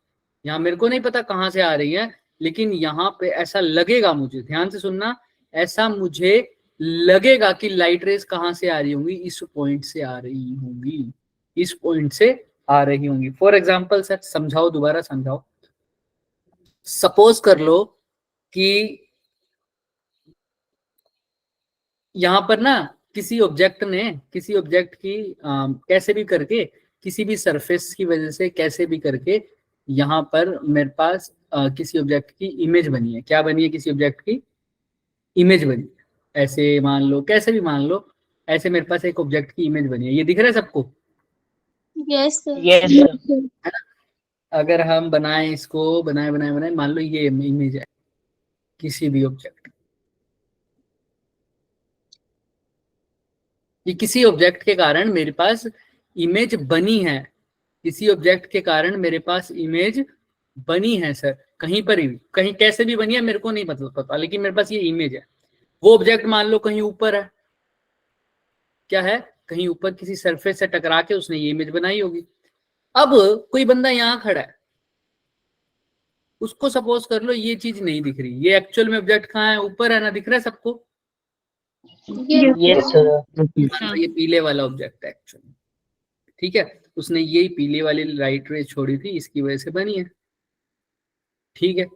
Speaker 1: यहाँ मेरे को नहीं पता कहां से आ रही है, लेकिन यहाँ पे ऐसा लगेगा मुझे, ध्यान से सुनना, ऐसा मुझे लगेगा कि लाइट रेज कहां से आ रही होंगी, इस पॉइंट से आ रही होंगी, इस पॉइंट से आ रही होंगी। फॉर एग्जाम्पल सर समझाओ, दोबारा समझाओ। सपोज कर लो कि यहां पर ना किसी ऑब्जेक्ट की कैसे भी करके, किसी भी सरफेस की वजह से कैसे भी करके यहाँ पर मेरे पास किसी ऑब्जेक्ट की इमेज बनी है। क्या बनी है, किसी ऑब्जेक्ट की इमेज बनी है। ऐसे मान लो, कैसे भी मान लो, ऐसे मेरे पास एक ऑब्जेक्ट की इमेज बनी है, ये दिख रहा है सबको।
Speaker 3: Yes sir.
Speaker 2: Yes sir.
Speaker 1: अगर हम बनाए इसको, बनाए बनाए बनाए, मान लो ये इमेज है किसी भी ऑब्जेक्ट, ये किसी ऑब्जेक्ट के कारण मेरे पास इमेज बनी है, किसी ऑब्जेक्ट के कारण मेरे पास इमेज बनी है सर, कहीं पर भी, कहीं कैसे भी बनी है मेरे को नहीं पता, लेकिन मेरे पास ये इमेज है। वो ऑब्जेक्ट मान लो कहीं ऊपर है, क्या है, कहीं ऊपर किसी सरफेस से टकरा के उसने ये इमेज बनाई होगी। अब कोई बंदा यहाँ खड़ा है, उसको सपोज कर लो ये चीज नहीं दिख रही, ये एक्चुअल में ऑब्जेक्ट कहाँ है, ऊपर है ना, दिख रहा है सबको।
Speaker 2: Yes sir.
Speaker 1: ये पीले वाला ऑब्जेक्ट है एक्चुअली, ठीक है, उसने ये पीले वाली लाइट रे छोड़ी थी, इसकी वजह से बनी है। ठीक है,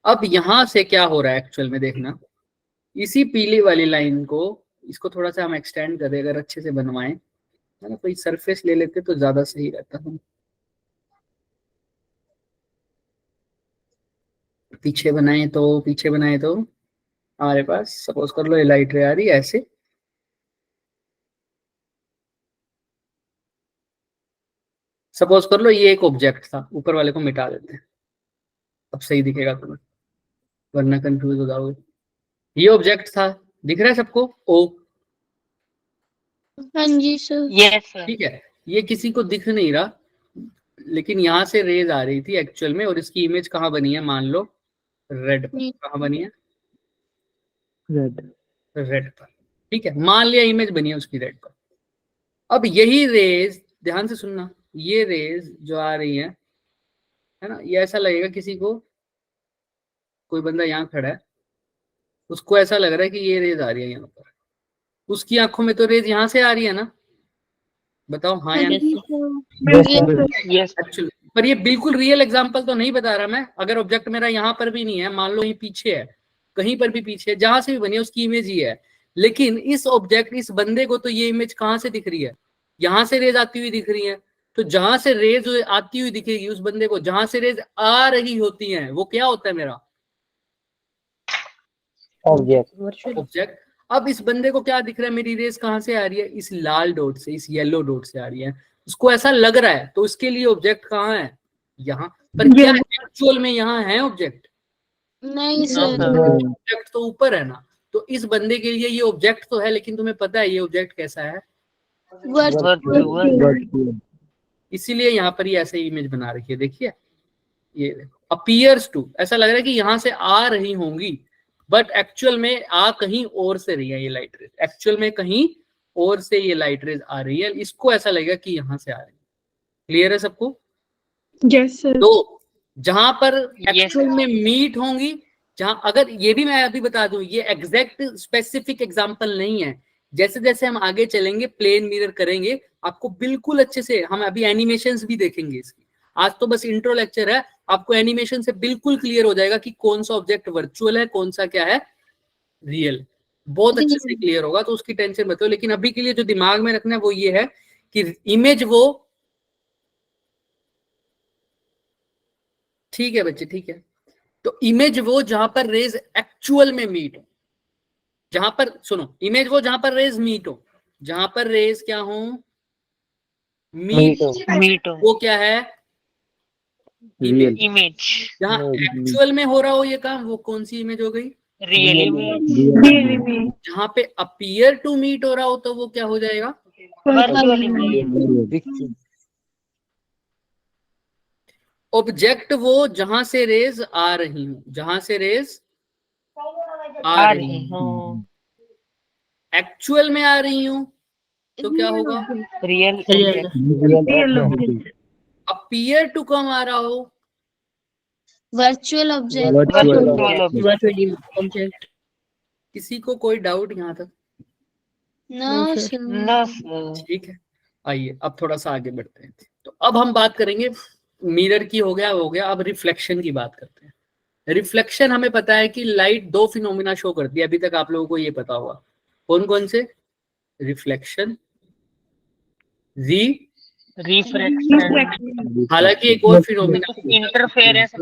Speaker 1: अब यहां से क्या हो रहा है एक्चुअल में देखना, इसी पीली वाली लाइन को, इसको थोड़ा सा हम एक्सटेंड करें, अगर अच्छे से बनवाएं, है ना, कोई सरफेस ले लेते तो ज्यादा सही रहता। हम पीछे बनाए तो हमारे पास सपोज कर लो ये लाइट रे आ रही है ऐसे, सपोज कर लो ये एक ऑब्जेक्ट था, ऊपर वाले को मिटा देते हैं, अब सही दिखेगा तुम्हें, वरना कंफ्यूज हो जाओगे। ये ऑब्जेक्ट था, दिख रहा है सबको, ओ,
Speaker 3: हाँ जी सर।
Speaker 2: Yes sir.
Speaker 1: ठीक है, ये किसी को दिख नहीं रहा, लेकिन यहाँ से रेज आ रही थी एक्चुअल में, और इसकी इमेज कहाँ बनी है, मान लो रेड पर, कहाँ बनी है, रेड पर, ठीक है, मान लिया इमेज बनी है उसकी रेड पर। अब यही रेज, ध्यान से सुनना, ये रेज जो आ रही है ना, ये ऐसा लगेगा किसी को, कोई बंदा यहाँ खड़ा है, उसको ऐसा लग रहा है कि ये रेज आ रही है यहाँ पर, उसकी आंखों में तो रेज यहाँ से आ रही है ना, बताओ हाँ या नहीं?
Speaker 2: यस
Speaker 1: एक्चुअली पर ये बिल्कुल रियल एग्जांपल तो नहीं बता रहा मैं। अगर ऑब्जेक्ट मेरा यहाँ पर भी नहीं है, मान लो ये पीछे है, कहीं पर भी पीछे है, जहां से भी बनी है उसकी इमेज ही है, लेकिन इस ऑब्जेक्ट, इस बंदे को तो ये इमेज कहाँ से दिख रही है? यहाँ से रेज आती हुई दिख रही है। तो जहां से रेज आती हुई दिखेगी उस बंदे को, जहां से रेज आ रही होती है वो क्या होता है? मेरा ऑब्जेक्ट। अब इस बंदे को क्या दिख रहा है? मेरी रेज कहाँ से आ रही है? इस लाल डॉट से, इस येलो डॉट से आ रही है, उसको ऐसा लग रहा है, तो उसके लिए ऑब्जेक्ट कहाँ है? यहाँ पर। क्या एक्चुअल में यहाँ है ऑब्जेक्ट?
Speaker 3: नहीं सर,
Speaker 1: ऑब्जेक्ट तो ऊपर है ना। तो इस बंदे के लिए ये ऑब्जेक्ट तो है, लेकिन तुम्हें पता है ये ऑब्जेक्ट कैसा है? इसीलिए यहाँ पर ये ऐसे इमेज बना रखी है, देखिए ये अपीयर्स टू, ऐसा लग रहा है कि यहाँ से आ रही होंगी, बट एक्चुअल में आ कहीं और से रही है ये लाइट रेज, एक्चुअल में कहीं और से ये लाइट रेज आ रही है, इसको ऐसा लगेगा कि यहाँ से आ रही है। क्लियर है सबको?
Speaker 3: Yes sir.
Speaker 1: तो जहां पर एक्चुअल में मीट होंगी, जहां, अगर ये भी मैं अभी बता दूं, ये एग्जैक्ट स्पेसिफिक एग्जांपल नहीं है, जैसे जैसे हम आगे चलेंगे प्लेन मिरर करेंगे आपको बिल्कुल अच्छे से, हम अभी एनिमेशंस भी देखेंगे इसकी, आज तो बस इंट्रो लेक्चर है, आपको एनिमेशन से बिल्कुल क्लियर हो जाएगा कि कौन सा ऑब्जेक्ट वर्चुअल है, कौन सा क्या है रियल, बहुत अच्छे से क्लियर होगा, तो उसकी टेंशन मत लो। लेकिन अभी के लिए जो दिमाग में रखना है वो ये है कि इमेज वो, ठीक है बच्चे, ठीक है, तो इमेज वो जहां पर रेज एक्चुअल में मीट हो, जहां पर, सुनो, इमेज वो जहां पर रेज मीट हो, जहां पर रेज क्या हो? मीट। वो क्या है?
Speaker 2: इमेज।
Speaker 1: जहां एक्चुअल में हो रहा हो ये काम, वो कौन सी इमेज हो गई?
Speaker 2: Real image.
Speaker 1: जहां पे अपीयर टू मीट हो रहा हो तो वो क्या हो जाएगा?
Speaker 2: Virtual image.
Speaker 1: ऑब्जेक्ट वो जहां से रेज आ रही हूं, जहां से रेज आ रही हूं, एक्चुअल में आ रही हूं तो क्या होगा?
Speaker 2: रियल।
Speaker 1: अपीयर टू कम आ रहा हो,
Speaker 3: वर्चुअल ऑब्जेक्ट।
Speaker 1: किसी को कोई डाउट यहाँ तक?
Speaker 3: No sir.
Speaker 1: ठीक है, आइए अब थोड़ा सा आगे बढ़ते हैं। तो अब हम बात करेंगे, मिरर की हो गया, अब रिफ्लेक्शन की बात करते हैं। रिफ्लेक्शन हमें पता है कि लाइट दो फिनोमिना शो करती है, अभी तक आप लोगों को ये पता होगा, कौन कौन से? रिफ्लेक्शन, रिफ्रैक्शन, हालांकि एक और फिनोमिना
Speaker 2: इंटरफेरेंस,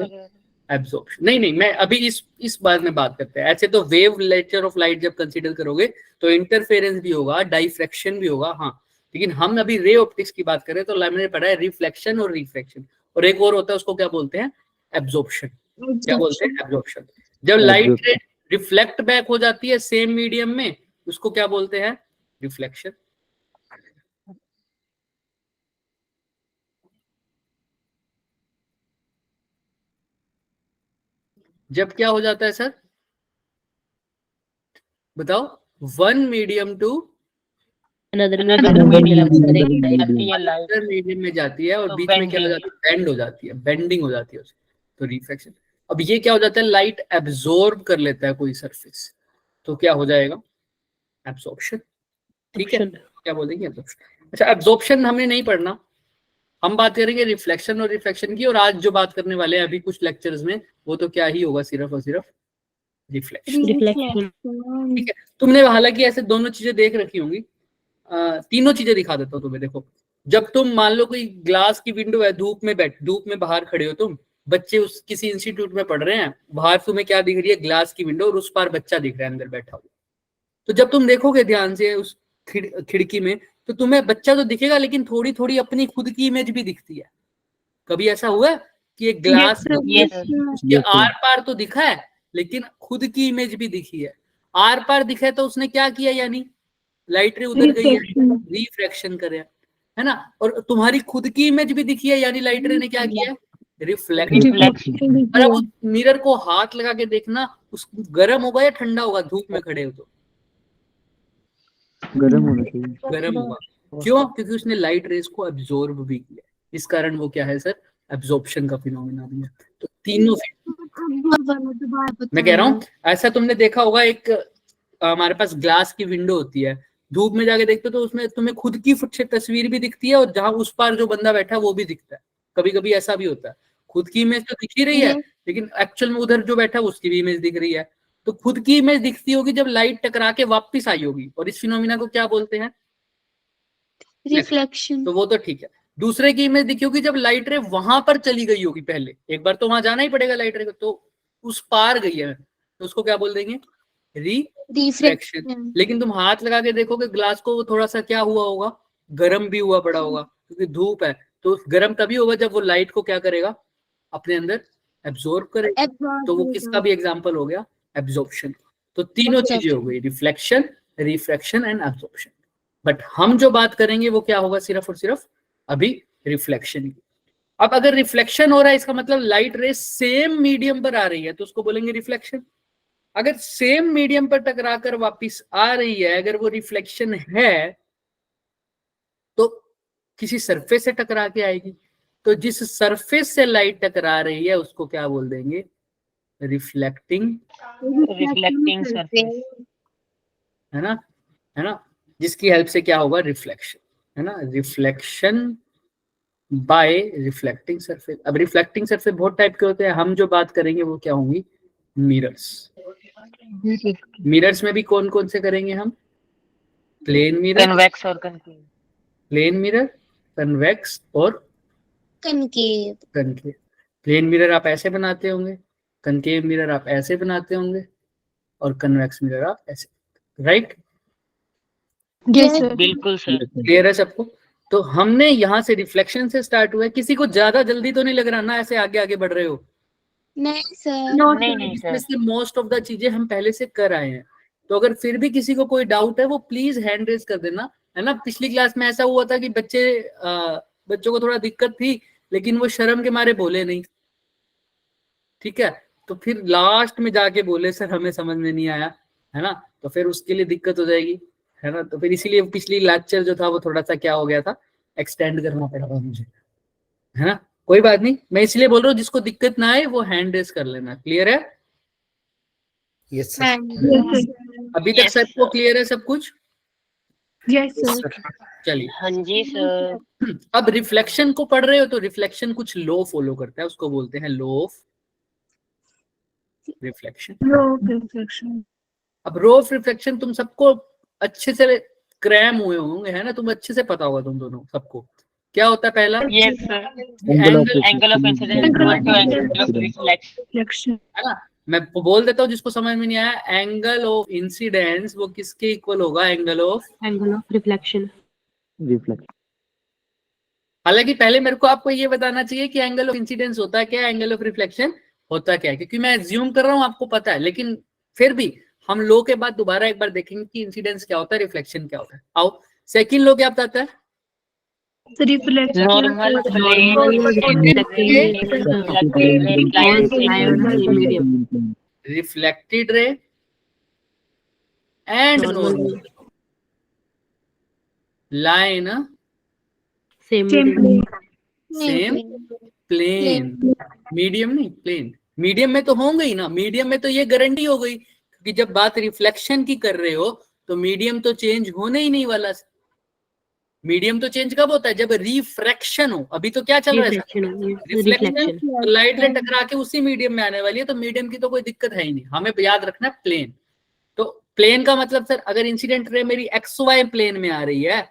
Speaker 1: एब्जॉर्प्शन। नहीं, मैं अभी इस बारे में बात करते हैं। ऐसे तो वेव लेक्चर ऑफ लाइट जब कंसीडर करोगे तो इंटरफेरेंस भी होगा, डाइफ्रैक्शन भी होगा, हाँ, लेकिन हम अभी रे ऑप्टिक्स की बात करें तो मैंने पढ़ा है रिफ्लेक्शन और रिफ्रैक्शन, और एक और होता है उसको क्या बोलते हैं? एब्जॉर्प्शन। क्या बोलते हैं? एब्जॉर्प्शन। जब लाइट रे रिफ्लेक्ट बैक हो जाती है सेम मीडियम में, उसको क्या बोलते हैं? रिफ्लेक्शन। जब क्या हो जाता है सर, बताओ? One medium to another medium में जाती है और बीच में क्या हो जाता है? बेंड हो जाती है, बेंडिंग हो जाती है उसकी, तो रिफ्रैक्शन। अब ये क्या हो जाता है? लाइट एब्जॉर्ब कर लेता है कोई सरफेस, तो क्या हो जाएगा? एब्जॉर्प्शन। ठीक है, क्या बोलेंगे? एब्जॉर्प्शन। अच्छा, एब्जॉर्प्शन हमने नहीं पढ़ना, हम बात करेंगे रिफ्लेक्शन और रिफ्रैक्शन की, और आज जो बात करने वाले हैं अभी कुछ लेक्चर्स में, वो तो क्या ही होगा, सिर्फ और सिर्फ रिफ्लेक्शन। ठीक है, तुमने हालांकि ऐसे दोनों चीजें देख रखी होंगी, तीनों चीजें दिखा देता हूँ तुम्हें। देखो, जब तुम मान लो कोई ग्लास की विंडो है, धूप में बाहर खड़े हो तुम, बच्चे उस किसी इंस्टीट्यूट में पढ़ रहे हैं, बाहर तुम्हें क्या दिख रही है? ग्लास की विंडो, और उस पार बच्चा दिख रहा है अंदर बैठा हुआ। तो जब तुम देखोगे ध्यान से उस खिड़की में, तो तुम्हें बच्चा तो दिखेगा, लेकिन थोड़ी थोड़ी अपनी खुद की इमेज भी दिखती है। कभी ऐसा हुआ कि एक ग्लास के आर पार तो दिखा है, लेकिन खुद की इमेज भी दिखी है? आर पार दिखा है तो उसने क्या किया? यानी लाइट रे उधर गई है, रिफ्रैक्शन करे, है ना? और तुम्हारी खुद की इमेज भी दिखी है, यानी लाइट रे ने क्या किया? रिफ्लेक्शन। और अब मिरर को हाथ लगा के देखना, उस गर्म होगा या ठंडा होगा? धूप में खड़े हो तो
Speaker 6: गर्म होना चाहिए।
Speaker 1: गर्म होगा। क्यों? क्योंकि उसने लाइट रेस को एब्जॉर्ब भी किया, इस कारण वो क्या है सर, एब्जॉर्प्शन का फिनोमेना भी है। तो तीनों मैं कह रहा हूँ, ऐसा तुमने देखा होगा, एक हमारे पास ग्लास की विंडो होती है, धूप में जाके देखते हो तो उसमें तुम्हें खुद की तस्वीर भी दिखती है, और जहां उस पार जो बंदा बैठा है वो भी दिखता है। कभी कभी ऐसा भी होता है, खुद की इमेज तो दिख ही रही है, लेकिन एक्चुअल में उधर जो बैठा है उसकी भी इमेज दिख रही है। तो खुद की इमेज दिखती होगी जब लाइट टकरा के वापस आई होगी, और इस फिनोमिना को क्या बोलते हैं?
Speaker 3: रिफ्लेक्शन।
Speaker 1: तो वो तो ठीक है। दूसरे की इमेज दिखी होगी जब लाइट रे वहां पर चली गई होगी, पहले एक बार तो वहां जाना ही पड़ेगा लाइट रे को, तो उस पार गई है, तो उसको क्या बोल देंगे? रिफ्रैक्शन। लेकिन तुम हाथ लगा के देखोगे ग्लास को, वो थोड़ा सा क्या हुआ होगा, गर्म भी हुआ पड़ा होगा, क्योंकि धूप है। तो गर्म तभी होगा जब वो लाइट को क्या करेगा, अपने अंदर एब्जॉर्ब करेगा। तो वो किसका भी एग्जाम्पल हो गया? एब्जॉर्प्शन। तो तीनों चीजें हो गई, reflection, refraction and absorption. But हम जो बात करेंगे वो क्या होगा, सिर्फ और सिर्फ अभी रिफ्लेक्शन की। अब अगर रिफ्लेक्शन हो रहा है, इसका मतलब लाइट रे सेम मीडियम पर आ रही है, तो उसको बोलेंगे रिफ्लेक्शन। अगर सेम मीडियम पर टकरा कर वापिस आ रही है, अगर वो रिफ्लेक्शन है, तो किसी सरफेस से टकरा के आएगी। तो जिस सरफेस से लाइट टकरा रही है उसको क्या बोल देंगे? रिफ्लेक्टिंग
Speaker 2: सरफेस,
Speaker 1: है ना, है ना, जिसकी हेल्प से क्या होगा? रिफ्लेक्शन, है ना, रिफ्लेक्शन बाय रिफ्लेक्टिंग सरफेस। अब रिफ्लेक्टिंग सरफेस बहुत टाइप के होते हैं, हम जो बात करेंगे वो क्या होंगी? मिरर्स। मिरर्स में भी कौन कौन से करेंगे हम? प्लेन मिरर,
Speaker 2: कन्वेक्स और कनकेव।
Speaker 1: प्लेन मिरर, कन्वेक्स और
Speaker 3: कनकेव।
Speaker 1: कनकेव। प्लेन मिरर आप ऐसे बनाते होंगे, कनकेव मिरर आप ऐसे बनाते होंगे, और कन्वेक्स मिरर आप ऐसे, राइट?
Speaker 2: बिल्कुल सर।
Speaker 1: क्लियर है सबको? तो हमने यहाँ से रिफ्लेक्शन से स्टार्ट हुआ है। किसी को ज्यादा जल्दी तो नहीं लग रहा ना, ऐसे आगे आगे बढ़ रहे हो?
Speaker 3: नहीं सर।
Speaker 2: नहीं
Speaker 1: इसमें
Speaker 2: सर।
Speaker 1: से मोस्ट ऑफ द चीजें हम पहले से कर आए हैं। तो अगर फिर भी किसी को कोई डाउट है, वो प्लीज हैंड रेज कर देना, है ना। पिछली क्लास में ऐसा हुआ था कि बच्चों को थोड़ा दिक्कत थी, लेकिन वो शर्म के मारे बोले नहीं, ठीक है। तो फिर लास्ट में जाके बोले सर हमें समझ में नहीं आया, है ना, तो फिर उसके लिए दिक्कत हो जाएगी, है ना। तो फिर इसीलिए पिछली लेक्चर जो था वो थोड़ा सा क्या हो गया था, एक्सटेंड करना पड़ा मुझे, है ना। कोई बात नहीं, मैं इसलिए बोल रहा हूँ जिसको दिक्कत ना आए वो हैंड रेज कर लेना। क्लियर है?
Speaker 5: Yes sir.
Speaker 1: अभी तक सबको क्लियर है सब कुछ?
Speaker 4: Yes
Speaker 5: yes
Speaker 4: sir.
Speaker 5: सर।
Speaker 1: चलिए,
Speaker 2: हाँ जी सर।
Speaker 1: अब रिफ्लेक्शन को पढ़ रहे हो तो रिफ्लेक्शन कुछ लॉ फॉलो करता है, उसको बोलते हैं लॉ ऑफ रिफ्लेक्शन।
Speaker 4: रिफ्लेक्शन।
Speaker 1: अब लॉ ऑफ रिफ्लेक्शन तुम सबको अच्छे से क्रैम हुए होंगे, है ना, तुम अच्छे से पता होगा तुम दोनों सबको। क्या होता है पहला?
Speaker 2: Yes sir. Angle of incidence equal to angle of reflection,
Speaker 1: है ना। मैं बोल देता हूँ जिसको समझ में नहीं आया, एंगल ऑफ इंसिडेंस वो किसके इक्वल होगा? Angle of
Speaker 6: reflection.
Speaker 1: हालांकि पहले मेरे को आपको ये बताना चाहिए कि एंगल ऑफ इंसिडेंस होता क्या है, एंगल ऑफ रिफ्लेक्शन होता क्या है, क्योंकि मैं एज्यूम कर रहा हूँ आपको पता है, लेकिन फिर भी हम लो के बाद दोबारा एक बार देखेंगे कि इंसिडेंस क्या होता है, रिफ्लेक्शन क्या होता है। आओ, सेकंड लो क्या बताता है?
Speaker 4: Reflection.
Speaker 2: Normal
Speaker 1: reflected ray and normal line
Speaker 6: same
Speaker 1: same plane, medium नहीं प्लेन। मीडियम में तो होंगे ही ना, मीडियम में तो ये गारंटी हो गई, क्योंकि जब बात रिफ्लेक्शन की कर रहे हो तो मीडियम तो चेंज होने ही नहीं वाला। मीडियम तो चेंज कब होता है? जब रिफ्रैक्शन हो। अभी तो क्या चल रहा है? रिफ्लेक्शन। तो लाइट रे टकरा के उसी मीडियम में आने वाली है, तो मीडियम की तो कोई दिक्कत है ही नहीं। हमें याद रखना है प्लेन। तो प्लेन का मतलब सर, अगर इंसिडेंट रे मेरी एक्स वाई प्लेन में आ रही है,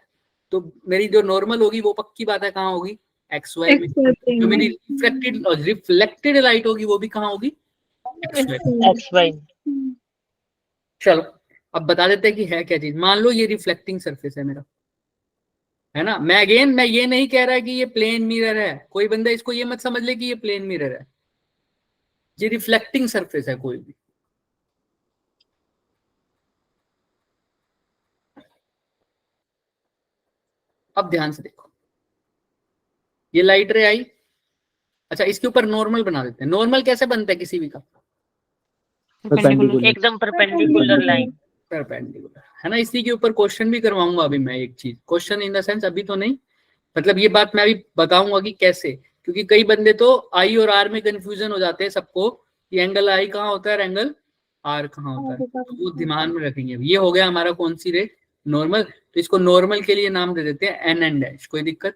Speaker 1: तो मेरी जो नॉर्मल होगी वो पक्की बात है कहाँ होगी? एक्स वाई में। जो मेरी रिफ्लेक्टेड लाइट होगी वो भी कहाँ होगी?
Speaker 2: X Y.
Speaker 1: चलो अब बता देते हैं कि है क्या चीज। मान लो ये रिफ्लेक्टिंग सरफेस है मेरा, है ना। मैं ये नहीं कह रहा कि ये प्लेन मिरर है। कोई बंदा इसको ये मत समझ ले कि ये प्लेन मिरर है, ये रिफ्लेक्टिंग सरफेस है कोई भी। अब ध्यान से देखो, ये लाइट रे आई। अच्छा, इसके ऊपर नॉर्मल बना देते हैं। नॉर्मल कैसे बनता है किसी भी का?
Speaker 2: एकदम परपेंडिकुलर लाइन।
Speaker 1: परपेंडिकुलर, है ना। इसी के ऊपर क्वेश्चन भी करवाऊंगा अभी मैं, एक चीज, क्वेश्चन इन द सेंस अभी तो नहीं, मतलब ये बात मैं अभी बताऊंगा कि कैसे, क्योंकि कई बंदे तो आई और आर में कंफ्यूजन हो जाते हैं सबको, कि एंगल आई कहाँ होता है और एंगल आर कहाँ होता है, तो वो दिमाग में रखेंगे। ये हो गया हमारा कौन सी रे, नॉर्मल। तो इसको नॉर्मल के लिए नाम दे देते हैं एन एंड डैश। कोई दिक्कत?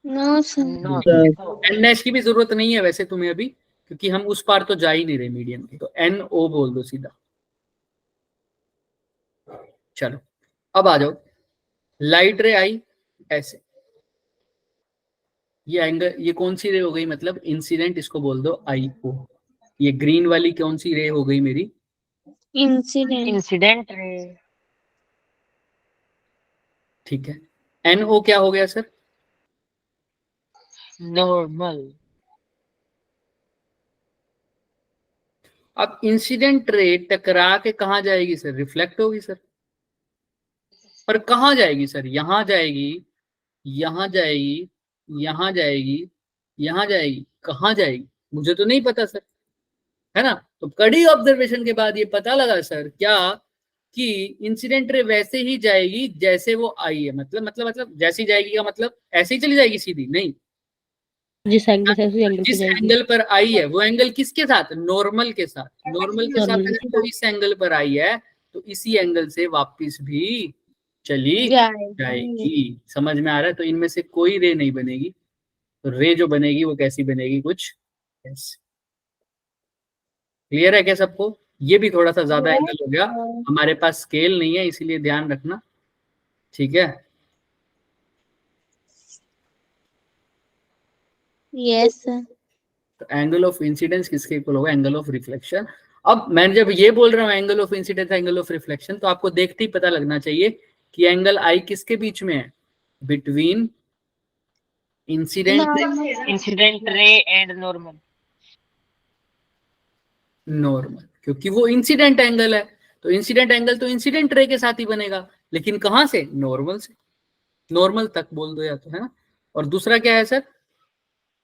Speaker 3: No sir.
Speaker 2: No
Speaker 1: N dash की भी जरूरत नहीं है वैसे तुम्हें अभी, क्योंकि हम उस पार तो जा ही नहीं रहे मीडियम की, तो एन ओ बोल दो सीधा। चलो अब आ जाओ, लाइट रे आई ऐसे, ये एंगल, ये कौन सी रे हो गई, मतलब इंसिडेंट, इसको बोल दो आई ओ। ये ग्रीन वाली कौन सी रे हो गई मेरी,
Speaker 3: इंसिडेंट।
Speaker 2: Incident ray.
Speaker 1: ठीक है। एन ओ क्या हो गया सर,
Speaker 2: नॉर्मल।
Speaker 1: अब इंसिडेंट रे टकरा के कहाँ जाएगी सर, रिफ्लेक्ट होगी सर। पर कहाँ जाएगी सर, यहां जाएगी, यहां जाएगी, यहां जाएगी, यहां जाएगी, कहाँ जाएगी मुझे तो नहीं पता सर, है ना। तो कड़ी ऑब्जर्वेशन के बाद ये पता लगा सर क्या, कि इंसिडेंट रे वैसे ही जाएगी जैसे वो आई है, मतलब जैसी जाएगी का मतलब ऐसे ही चली जाएगी सीधी, नहीं,
Speaker 6: जिस एंगल से उसी एंगल पे
Speaker 1: जिस
Speaker 6: जाएगी।
Speaker 1: एंगल पर आई है वो एंगल किसके साथ, नॉर्मल के साथ। नॉर्मल के साथ
Speaker 6: Normal
Speaker 1: अगर तो इस एंगल पर आई है तो इसी एंगल से वापस भी चली जाएगी। समझ में आ रहा है? तो इनमें से कोई रे नहीं बनेगी, तो रे जो बनेगी वो कैसी बनेगी, कुछ ऐसे। क्लियर है क्या सबको? ये भी थोड़ा सा ज्यादा एंगल हो गया, हमारे पास स्केल नहीं है इसीलिए ध्यान रखना, ठीक है।
Speaker 3: Yes sir.
Speaker 1: तो एंगल ऑफ इंसिडेंस किसके इक्वल होगा, एंगल ऑफ रिफ्लेक्शन। अब मैं जब ये बोल रहा हूँ angle of incidence angle of reflection, तो आपको देखते ही पता लगना चाहिए कि एंगल आई किसके बीच में है, between incident
Speaker 2: incident ray and normal.
Speaker 1: Normal, क्योंकि वो इंसिडेंट एंगल है, तो इंसिडेंट एंगल तो इंसिडेंट रे के साथ ही बनेगा, लेकिन कहां से, नॉर्मल से, नॉर्मल तक बोल दो या तो, है ना। और दूसरा क्या है सर,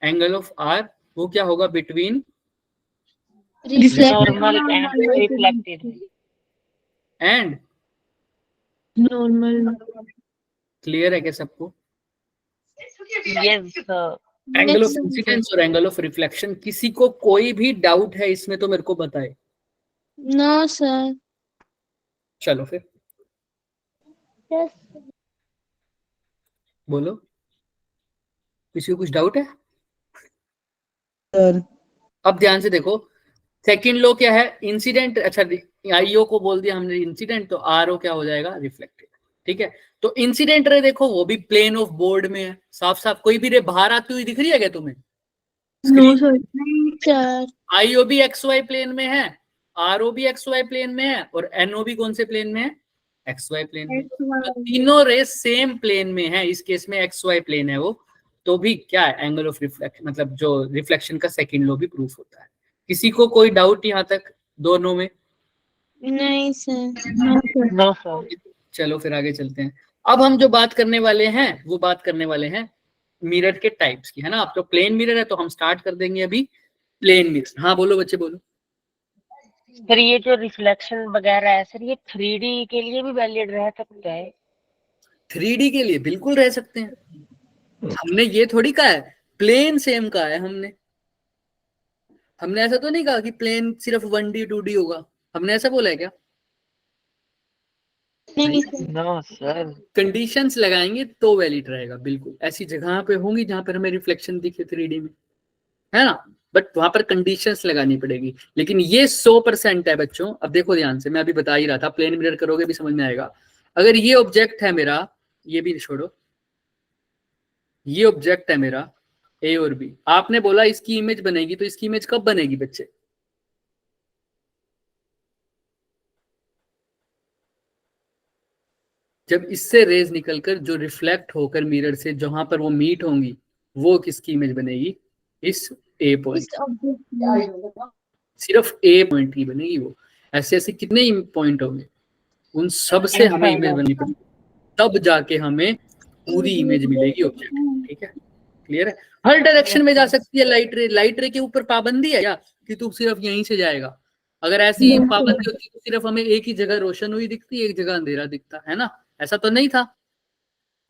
Speaker 1: एंगल ऑफ आर, वो क्या होगा, between
Speaker 2: normal and reflected.
Speaker 1: And,
Speaker 4: normal.
Speaker 1: Clear है क्या सबको?
Speaker 2: Yes sir.
Speaker 1: Angle of incidence और एंगल ऑफ रिफ्लेक्शन, किसी को कोई भी डाउट है इसमें तो मेरे को बताए।
Speaker 3: No sir.
Speaker 1: चलो फिर बोलो, किसी को कुछ डाउट है?
Speaker 5: सर
Speaker 1: अब ध्यान से देखो, सेकंड लो क्या है, इंसिडेंट, अच्छा आईओ को बोल दिया हमने इंसिडेंट, तो आरओ क्या हो जाएगा, रिफ्लेक्टेड, ठीक है। तो इंसिडेंट रे देखो वो भी प्लेन ऑफ बोर्ड में है, साफ साफ कोई भी रे बाहर आती हुई दिख रही है क्या तुम्हें?
Speaker 4: No sir.
Speaker 3: सर
Speaker 1: आईओ भी एक्स वाई प्लेन में है, आरओ भी एक्स वाई प्लेन में है, और एनओ भी कौन से प्लेन में है, एक्स वाई प्लेन में। तो तीनों रे सेम प्लेन में है, इस केस में एक्स वाई प्लेन है वो, तो भी क्या है, एंगल ऑफ रिफ्लेक्शन, मतलब जो रिफ्लेक्शन का सेकंड लॉ भी प्रूफ होता है। किसी को कोई डाउट यहाँ तक दोनों में?
Speaker 3: नहीं सर।
Speaker 2: No sir.
Speaker 1: चलो फिर आगे चलते हैं। अब हम जो बात करने वाले हैं वो बात करने वाले हैं मिरर के टाइप्स की, है ना। अब तो प्लेन मिरर है तो हम स्टार्ट कर देंगे अभी प्लेन मिरर। हाँ बोलो बच्चे बोलो।
Speaker 2: सर ये जो रिफ्लेक्शन वगैरह है सर, ये 3D के लिए भी वैलिड रह सकता है?
Speaker 1: 3D के लिए बिल्कुल रह सकते हैं, हमने ये थोड़ी कहा है प्लेन सेम कहा है, हमने ऐसा तो नहीं कहा कि प्लेन सिर्फ 1D 2D होगा, हमने ऐसा बोला है क्या?
Speaker 3: नहीं
Speaker 2: नो सर।
Speaker 1: कंडीशंस लगाएंगे तो वैलिड रहेगा, बिल्कुल ऐसी जगह पे होंगी जहां पर हमें रिफ्लेक्शन दिखे 3D में, है ना, बट वहां पर कंडीशंस लगानी पड़ेगी। लेकिन ये 100% है बच्चों। अब देखो ध्यान से, मैं अभी बता ही रहा था, प्लेन मिरर करोगे भी समझ में आएगा। अगर ये ऑब्जेक्ट है मेरा, ये भी छोड़ो, ये ऑब्जेक्ट है मेरा ए और बी, आपने बोला इसकी इमेज बनेगी, तो इसकी इमेज कब बनेगी बच्चे? जब इससे रेज निकलकर जो रिफ्लेक्ट होकर मिरर से जहां पर वो मीट होंगी, वो किसकी इमेज बनेगी, इस ए पॉइंट, सिर्फ ए पॉइंट की बनेगी वो। ऐसे ऐसे कितने पॉइंट होंगे, उन सब से हमें इमेज बननी पड़ेगी, तब जाके हमें पूरी इमेज मिलेगी ऑब्जेक्ट, ठीक है, क्लियर है। हर डायरेक्शन में जा सकती है लाइट रे, लाइट रे के ऊपर पाबंदी है क्या कि तू सिर्फ यहीं से जाएगा? अगर ऐसी
Speaker 3: बिल्कुल।
Speaker 1: पाबंदी होती तो सिर्फ हमें एक ही जगह रोशन हुई दिखती, एक जगह अंधेरा दिखता, है ना? ऐसा तो नहीं था,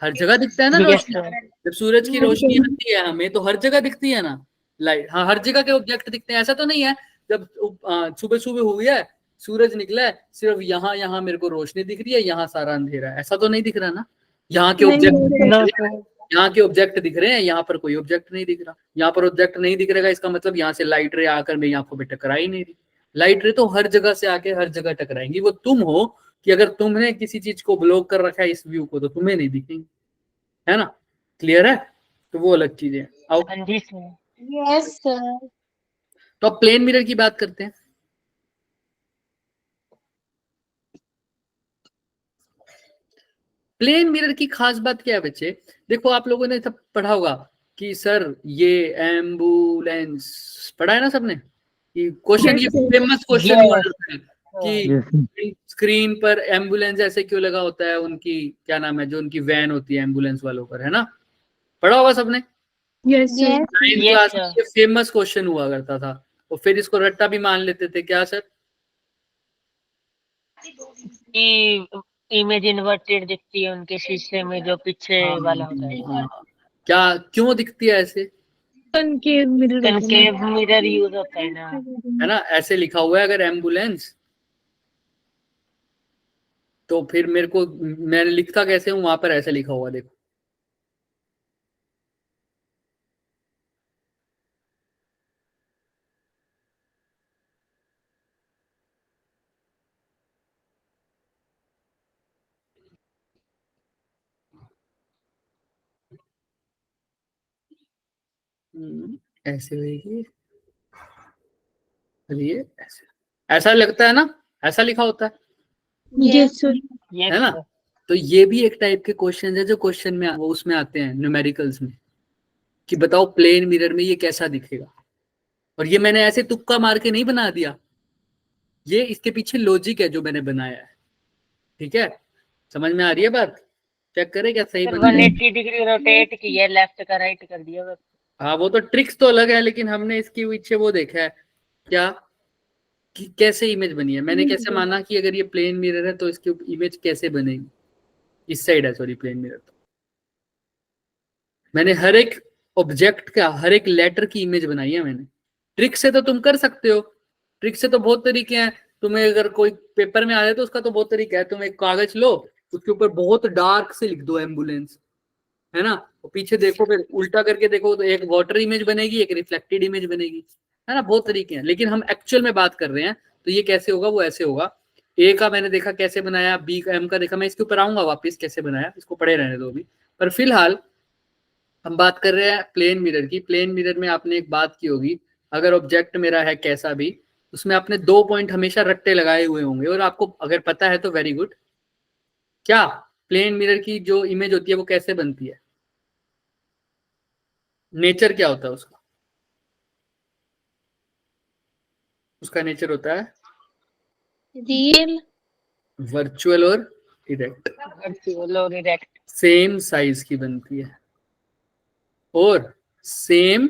Speaker 1: हर जगह दिखता है ना
Speaker 2: यस
Speaker 1: रोशनी।
Speaker 2: सर।
Speaker 1: जब सूरज की रोशनी आती है हमें तो हर जगह दिखती है ना लाइट। हाँ, हर जगह के ऑब्जेक्ट दिखते हैं, ऐसा तो नहीं है जब सुबह सुबह हुई है, सूरज निकला है, सिर्फ यहाँ यहाँ मेरे को रोशनी दिख रही है, यहाँ सारा अंधेरा है, ऐसा तो नहीं दिख रहा ना। यहाँ के
Speaker 3: नहीं,
Speaker 1: ऑब्जेक्ट
Speaker 2: नो सर।
Speaker 1: यहाँ के ऑब्जेक्ट दिख रहे हैं, यहाँ पर कोई ऑब्जेक्ट नहीं दिख रहा। यहाँ पर ऑब्जेक्ट नहीं दिख रहेगा इसका मतलब यहाँ से लाइट रे आकर मेरी आंखों पे टकरा ही नहीं रही। लाइट रे तो हर जगह से आके हर जगह टकराएंगी। वो तुम हो कि अगर तुमने किसी चीज को ब्लॉक कर रखा है इस व्यू को तो तुम्हें नहीं दिखेंगी, है ना? क्लियर है? तो वो अलग चीज है। आओ
Speaker 2: हाँ जी सर। Yes sir.
Speaker 1: तो अब प्लेन मिरर की बात करते हैं। प्लेन मिरर की खास बात क्या है बच्चे? देखो, आप लोगों ने सब पढ़ा होगा कि सर ये एम्बुलेंस पढ़ा है ना सबने, कि क्वेश्चन ये फेमस क्वेश्चन हुआ करता है कि स्क्रीन पर एम्बुलेंस ऐसे क्यों लगा होता है, उनकी क्या नाम है जो उनकी वैन होती है एम्बुलेंस वालों पर, है ना? पढ़ा होगा सबने?
Speaker 3: Yes sir.
Speaker 1: 9th क्लास में ये फेमस क्वेश्चन हुआ करता था, और फिर इसको रट्टा भी मान लेते थे। क्या सर?
Speaker 2: इमेज इन्वर्टेड दिखती है उनके शीशे में जो पीछे वाला होता है।
Speaker 1: हाँ। क्या क्यों दिखती है ऐसे?
Speaker 3: कनकेव मिरर होता है
Speaker 2: कनकेव मिरर यूज होता है ना।
Speaker 1: है ना? ऐसे लिखा हुआ है अगर एम्बुलेंस, तो फिर मेरे को, मैंने लिखता कैसे हूं, वहां पर ऐसे लिखा हुआ देखो। ऐसे होगी, ये ऐसे, ऐसा लगता है ना, ऐसा लिखा होता है,
Speaker 3: यस सर।
Speaker 1: है ना? तो ये भी एक टाइप के क्वेश्चन है जो क्वेश्चन में वो उसमें आते हैं न्यूमेरिकल्स में, कि बताओ प्लेन मिरर में ये कैसा दिखेगा। और ये मैंने ऐसे तुक्का मार के नहीं बना दिया, ये इसके पीछे लॉजिक है जो मैंने बनाया है। ठीक है, समझ में आ रही है बात? चेक करें क्या सही बना है।
Speaker 2: 180 डिग्री रोटेट किया, लेफ्ट का राइट कर दिया बस।
Speaker 1: हाँ, वो तो ट्रिक्स तो अलग है, लेकिन हमने इसके पीछे वो देखा है क्या कि कैसे इमेज बनी है। मैंने कैसे माना कि अगर ये प्लेन मिरर है तो इसकी इमेज कैसे बनेगी। इस साइड है सॉरी प्लेन मिरर, तो मैंने हर एक ऑब्जेक्ट का हर एक लेटर की इमेज बनाई है मैंने। ट्रिक से तो तुम कर सकते हो, ट्रिक से तो बहुत तरीके हैं। तुम्हें अगर कोई पेपर में आ जाए तो उसका तो बहुत तरीका है। तुम एक कागज लो, उसके ऊपर बहुत डार्क से लिख दो एम्बुलेंस, है ना? और पीछे देखो, फिर उल्टा करके देखो तो एक वाटर इमेज बनेगी, एक रिफ्लेक्टेड इमेज बनेगी, है ना? बहुत तरीके हैं, लेकिन हम एक्चुअल में बात कर रहे हैं तो ये कैसे होगा, वो ऐसे होगा। ए का मैंने देखा कैसे बनाया, बी का, एम का देखा, मैं इसके ऊपर आऊंगा वापस कैसे बनाया, इसको पढ़े रहने दो अभी। पर फिलहाल हम बात कर रहे हैं प्लेन मिरर की। प्लेन मिरर में आपने एक बात की होगी, अगर ऑब्जेक्ट मेरा है कैसा भी, उसमें आपने 2 पॉइंट हमेशा रट्टे लगाए हुए होंगे, और आपको अगर पता है तो वेरी गुड। क्या प्लेन मिरर की जो इमेज होती है वो कैसे बनती है? नेचर क्या होता है उसका? उसका नेचर होता है
Speaker 6: रियल,
Speaker 1: वर्चुअल और डायरेक्ट।
Speaker 2: वर्चुअल और डायरेक्ट।
Speaker 1: सेम साइज की बनती है और सेम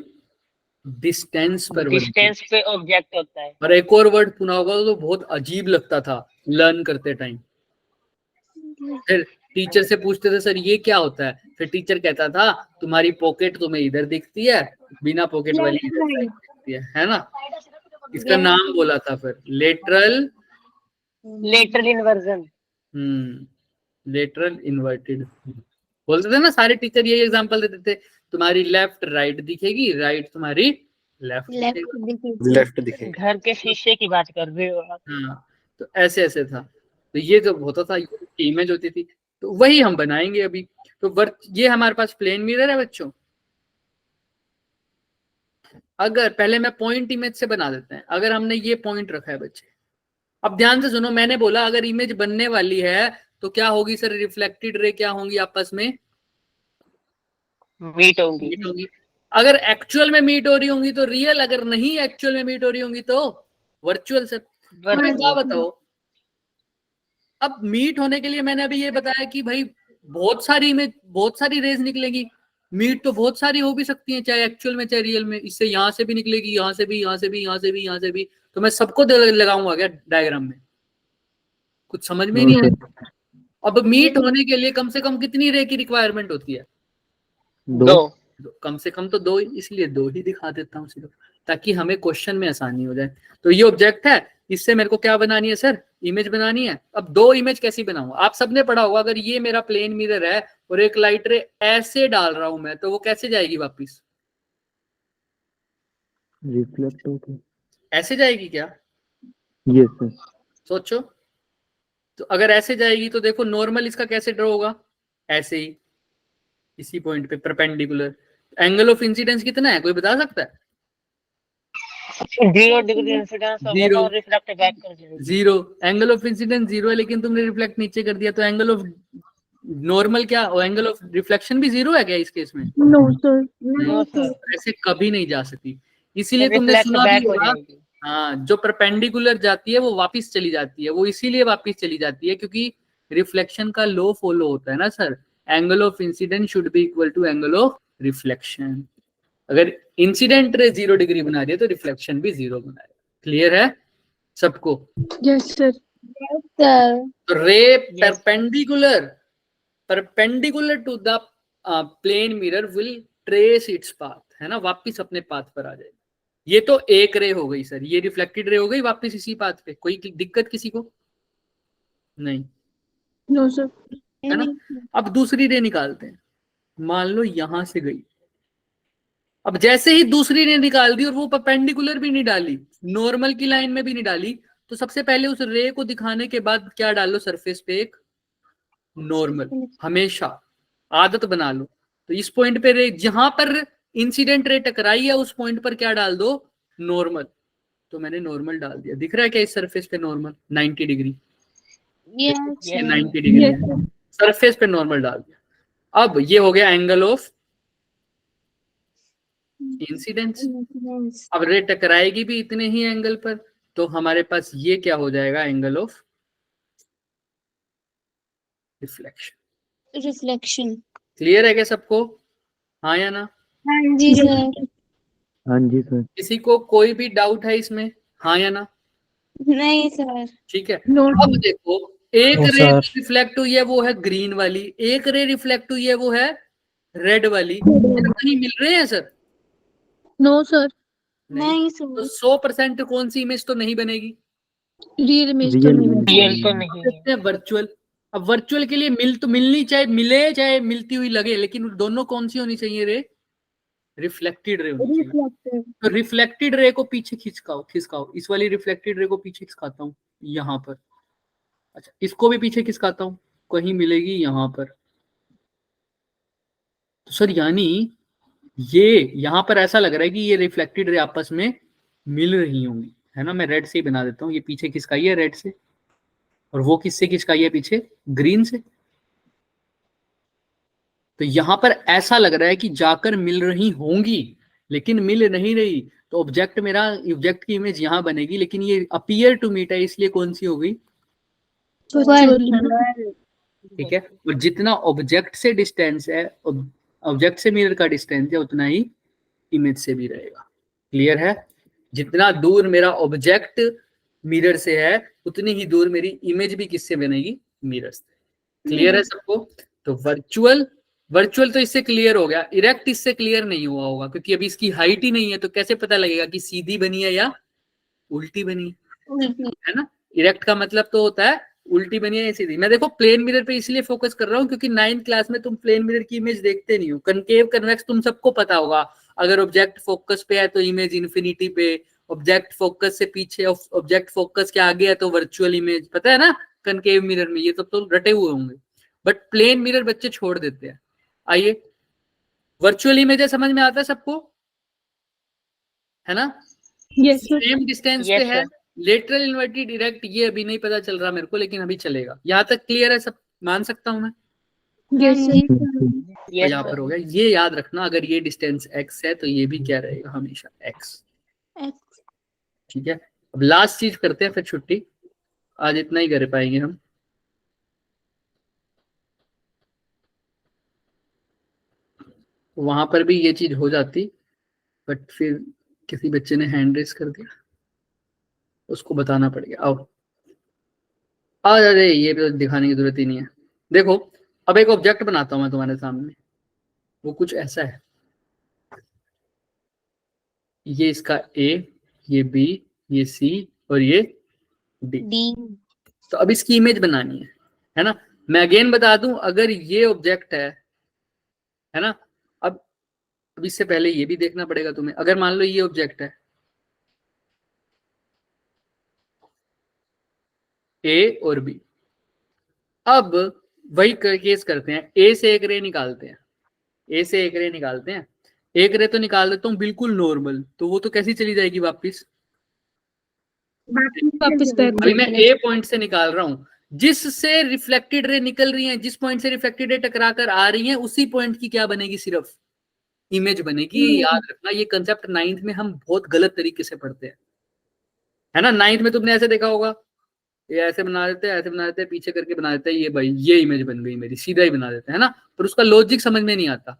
Speaker 1: डिस्टेंस पर बनती है।
Speaker 2: डिस्टेंस पे ऑब्जेक्ट होता है।
Speaker 1: और एक और वर्ड सुना होगा तो बहुत अजीब लगता था लर्न करते टाइम। फिर टीचर से पूछते थे सर ये क्या होता है, फिर टीचर कहता था तुम्हारी पॉकेट तुम्हें इधर दिखती है, बिना पॉकेट वाली इधर साइड दिखती है ना? इसका नाम बोला था फिर लेटरल
Speaker 2: इन्वर्जन।
Speaker 1: लेटरल इन्वर्टेड बोलते थे ना सारे टीचर, यही एग्जांपल देते थे, तुम्हारी लेफ्ट राइट दिखेगी, राइट तुम्हारी लेफ्ट दिखेगी।
Speaker 2: घर के शीशे की बात कर रहे हो आप।
Speaker 1: हाँ, तो ऐसे ऐसे था। तो ये जो होता था इमेज होती थी, तो वही हम बनाएंगे अभी। तो ये हमारे पास प्लेन मिरर है बच्चों। अगर पहले मैं पॉइंट इमेज से बना देते हैं, अगर हमने ये पॉइंट रखा है बच्चे, अब ध्यान से सुनो, मैंने बोला अगर इमेज बनने वाली है तो क्या होगी सर, रिफ्लेक्टेड रे क्या होंगी आपस में
Speaker 2: मीट होंगी।
Speaker 1: अगर एक्चुअल में मीट हो रही होंगी तो रियल, अगर नहीं एक्चुअल में मीट हो रही होंगी तो वर्चुअल। सर क्या बताओ, अब मीट होने के लिए मैंने अभी ये बताया कि भाई बहुत सारी इमेज, बहुत सारी रेज निकलेगी। मीट तो बहुत सारी हो भी सकती है, चाहे एक्चुअल में चाहे रियल में। इससे यहाँ से भी निकलेगी, यहाँ से भी, यहाँ से भी, यहाँ से भी, यहाँ से भी, तो मैं सबको लगाऊंगा क्या डायग्राम में? कुछ समझ में ही नहीं आया। अब मीट होने के लिए कम से कम कितनी रे की रिक्वायरमेंट होती है?
Speaker 2: 2।
Speaker 1: कम से कम तो 2, इसलिए 2 ही दिखा देता हूँ सिर्फ, ताकि हमें क्वेश्चन में आसानी हो जाए। तो ये ऑब्जेक्ट है, इससे मेरे को क्या बनानी है सर? इमेज बनानी है। अब 2 इमेज कैसी बनाऊंगा? आप सबने पढ़ा होगा, अगर ये मेरा प्लेन मिरर है और एक लाइट रे ऐसे डाल रहा हूं मैं, तो वो कैसे जाएगी वापिस?
Speaker 7: रिफ्लेक्ट होके।
Speaker 1: ऐसे जाएगी क्या?
Speaker 7: Yes sir.
Speaker 1: सोचो। तो अगर ऐसे जाएगी तो देखो नॉर्मल इसका कैसे ड्रॉ होगा? ऐसे ही, इसी पॉइंट पे परपेंडिकुलर। एंगल ऑफ इंसिडेंस कितना है, कोई बता सकता है?
Speaker 2: 0 डिग्री इंसिडेंस होगा तो रिफ्लेक्ट बैक कर जाएगी।
Speaker 1: 0। एंगल ऑफ इंसिडेंस 0 है, लेकिन तुमने रिफ्लेक्ट नीचे कर दिया, तो एंगल ऑफ नॉर्मल क्या और एंगल ऑफ रिफ्लेक्शन भी 0 है क्या इस केस में?
Speaker 3: No sir.
Speaker 2: नो सर,
Speaker 1: ऐसे कभी नहीं जा सकती। इसीलिए तुमने
Speaker 2: रिफ्लेक्ट
Speaker 1: सुना भी
Speaker 2: बैक हो
Speaker 1: होगा,
Speaker 2: जाएगी।
Speaker 1: हाँ, जो परपेंडिकुलर जाती है वो वापस चली जाती है। वो इसीलिए वापस चली जाती है क्योंकि रिफ्लेक्शन का लॉ फॉलो होता है ना sir. Angle of incident should be equal to angle of reflection. अगर इंसिडेंट रे 0 डिग्री बना दिया तो रिफ्लेक्शन भी 0 बना दिया। क्लियर है सबको?
Speaker 3: Yes sir.
Speaker 6: सर
Speaker 1: तो ray perpendicular to the plane mirror will trace its path, है ना, वापिस अपने पाथ पर आ जाएगी। ये तो एक रे हो गई सर, ये रिफ्लेक्टेड रे हो गई वापस इसी पाथ पे। कोई दिक्कत किसी को? नहीं,
Speaker 3: नो सर।
Speaker 1: है ना। अब दूसरी रे निकालते हैं। मान लो यहां से गई, अब जैसे ही दूसरी रे निकाल दी और वो परपेंडिकुलर भी नहीं डाली, नॉर्मल की लाइन में भी नहीं डाली, तो सबसे पहले उस रे को दिखाने के बाद क्या डालो सरफेस पे? एक नॉर्मल। हमेशा आदत बना लो। तो इस पॉइंट पे रे, जहां पर इंसिडेंट रे टकराई है उस पॉइंट पर क्या डाल दो? नॉर्मल। तो मैंने नॉर्मल डाल दिया। दिख रहा है क्या इस सरफेस पे नॉर्मल? 90 डिग्री,
Speaker 6: यस
Speaker 1: ये
Speaker 6: सर
Speaker 1: 90 डिग्री सरफेस पे नॉर्मल डाल दिया। अब ये हो गया एंगल ऑफ इंसिडेंस। अब रे टकराएगी भी इतने ही एंगल पर, तो हमारे पास ये क्या हो जाएगा? Angle of reflection.
Speaker 6: Reflection.
Speaker 1: Clear है क्या सबको? हाँ या ना?
Speaker 6: हाँ जी सर।
Speaker 7: हाँ जी सर।
Speaker 1: किसी को कोई भी डाउट है इसमें? हाँ या ना?
Speaker 6: नहीं सर।
Speaker 1: ठीक है।
Speaker 3: नो
Speaker 1: अब देखो, एक
Speaker 5: नो
Speaker 1: रे
Speaker 5: सर।
Speaker 1: रिफ्लेक्ट हुई है वो है ग्रीन वाली, एक रे रिफ्लेक्ट हुई है वो है रेड वाली। ये कहीं मिल रहे हैं सर?
Speaker 3: No sir.
Speaker 6: नहीं
Speaker 1: तो
Speaker 6: सर।
Speaker 1: 100% कौन सी इमेज तो नहीं बनेगी?
Speaker 3: रियल इमेज तो
Speaker 7: रियल
Speaker 3: नहीं
Speaker 7: इमेज।
Speaker 3: बनेगी।
Speaker 2: रियल तो नहीं है।
Speaker 1: देखते हैं वर्चुअल। अब वर्चुअल के लिए मिल तो मिलनी, चाहे मिले चाहे मिलती हुई लगे, लेकिन दोनों कौन सी होनी चाहिए रे? रिफ्लेक्टेड रे होनी चाहिए।
Speaker 3: रिफ्लेक्टिव।
Speaker 1: तो रिफ्लेक्टेड रे को पीछे खिसकाओ, इस वाली रिफ्लेक्टेड रे को पीछे खिसकाता हूँ यहाँ पर। अच्छा, इसको भी पीछे खिसकाता हूँ, कहीं मिलेगी यहाँ पर। तो सर यानी ये यहाँ पर ऐसा लग रहा है कि ये रिफ्लेक्टेड रे आपस में मिल रही होंगी, है ना। मैं रेड से ही बना देता हूँ। ये पीछे खिसकाई है रेड से, और वो किससे खिसकाई है पीछे? ग्रीन से। तो यहां पर ऐसा लग रहा है कि जाकर मिल रही होंगी, लेकिन मिल नहीं रही। तो ऑब्जेक्ट की इमेज यहां बनेगी, लेकिन ये अपीयर टू मीट है, इसलिए कौन सी हो गई? ठीक है। और जितना ऑब्जेक्ट से डिस्टेंस है, ऑब्जेक्ट से मिरर का डिस्टेंस है, उतना ही इमेज से भी रहेगा। क्लियर है? जितना दूर मेरा ऑब्जेक्ट मिरर से है, उतनी ही दूर मेरी इमेज भी किससे बनेगी? मिरर से। क्लियर है सबको? तो वर्चुअल तो इससे क्लियर हो गया। इरेक्ट इससे क्लियर नहीं हुआ होगा, क्योंकि अभी इसकी हाइट ही नहीं है, तो कैसे पता लगेगा कि सीधी बनी है या उल्टी बनी है ना। इरेक्ट का मतलब तो होता है उल्टी बनी है या सीधी। मैं देखो प्लेन मिरर पे इसलिए फोकस कर रहा हूँ क्योंकि 9th क्लास में तुम प्लेन मिरर की इमेज देखते नहीं हो। कनकेव कन्वेक्स तुम सबको पता होगा। अगर ऑब्जेक्ट फोकस पे है तो इमेज इन्फिनिटी पे, ऑब्जेक्ट फोकस से पीछे, ऑब्जेक्ट फोकस के आगे है तो वर्चुअल इमेज, पता है ना। कनकेव मिरर में ये तो रटे हुए होंगे, बट प्लेन मिरर बच्चे छोड़ देते हैं। आइए, वर्चुअल इमेज समझ में आता है सबको, है ना।
Speaker 3: Yes sir.
Speaker 1: सेम डिस्टेंस पे है, लेटरल इन्वर्टेड डायरेक्ट, ये अभी नहीं पता चल रहा मेरे को, लेकिन अभी चलेगा। यहाँ तक क्लियर है सब? मान सकता हूं मैं?
Speaker 3: Yes sir.
Speaker 1: तो यहाँ पर हो गया। ये याद रखना, अगर ये डिस्टेंस x है तो ये भी क्या रहेगा? हमेशा x। ठीक है। अब लास्ट चीज करते हैं, फिर छुट्टी। आज इतना ही कर पाएंगे हम। वहां पर भी ये चीज हो जाती, बट फिर किसी बच्चे ने हैंड रेस कर दिया। उसको बताना पड़ेगा। आओ अरे ये तो दिखाने की जरूरत ही नहीं है। देखो अब एक ऑब्जेक्ट बनाता हूं मैं तुम्हारे सामने, वो कुछ ऐसा है, ये इसका ए, ये बी, ये सी और ये डी।
Speaker 6: डी।
Speaker 1: तो अब इसकी इमेज बनानी है ना। मैं अगेन बता दूं, अगर ये ऑब्जेक्ट है ना, अब इससे पहले ये भी देखना पड़ेगा तुम्हें। अगर मान लो ये ऑब्जेक्ट है ए और बी, अब वही केस करते हैं, ए से एक रे निकालते हैं, ए से एक रे निकालते हैं, एक रे तो निकाल देता हूँ बिल्कुल नॉर्मल, तो वो तो कैसी चली जाएगी वापिस,
Speaker 3: वापस बैक।
Speaker 1: अभी मैं ए पॉइंट से निकाल रहा हूं, जिससे रिफ्लेक्टेड रे निकल रही है, जिस पॉइंट से रिफ्लेक्टेड रे टकरा कर आ रही है, उसी पॉइंट की क्या बनेगी, सिर्फ इमेज बनेगी। याद रखना ये कंसेप्ट 9th में हम बहुत गलत तरीके से पढ़ते हैं, है ना। 9th में तुमने ऐसे देखा होगा, ये ऐसे बना देते हैं, ऐसे बना देते हैं, पीछे करके बना देते हैं, ये भाई ये इमेज बन गई मेरी, सीधा ही बना देते हैं, है ना। पर उसका लॉजिक समझ में नहीं आता।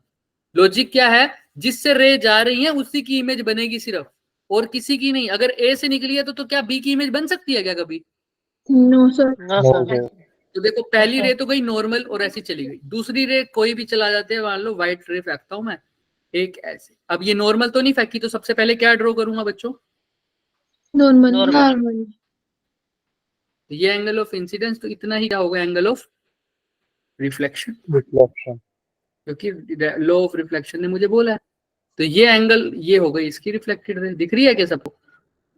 Speaker 1: लॉजिक क्या है, जिससे रे जा रही है उसी की इमेज बनेगी सिर्फ, और किसी की नहीं। अगर ए से निकली है तो क्या बी की इमेज बन सकती है क्या कभी?
Speaker 3: No sir.
Speaker 2: No sir.
Speaker 1: तो देखो पहली रे तो गई नॉर्मल और ऐसी चली गई, दूसरी रे कोई भी चला जाते हैं, मान लो व्हाइट रे फेंकता हूं मैं एक ऐसे, अब ये नॉर्मल तो नहीं फेंकी, तो सबसे पहले क्या ड्रॉ करूंगा बच्चों,
Speaker 3: नॉर्मल।
Speaker 6: नॉर्मल।
Speaker 1: तो ये एंगल ऑफ इंसिडेंस, तो इतना ही क्या होगा, एंगल ऑफ रिफ्लेक्शन, क्योंकि लॉ ऑफ रिफ्लेक्शन ने मुझे बोला है। तो ये एंगल, ये हो गई इसकी रिफ्लेक्टेड रे, दिख रही है क्या सबको?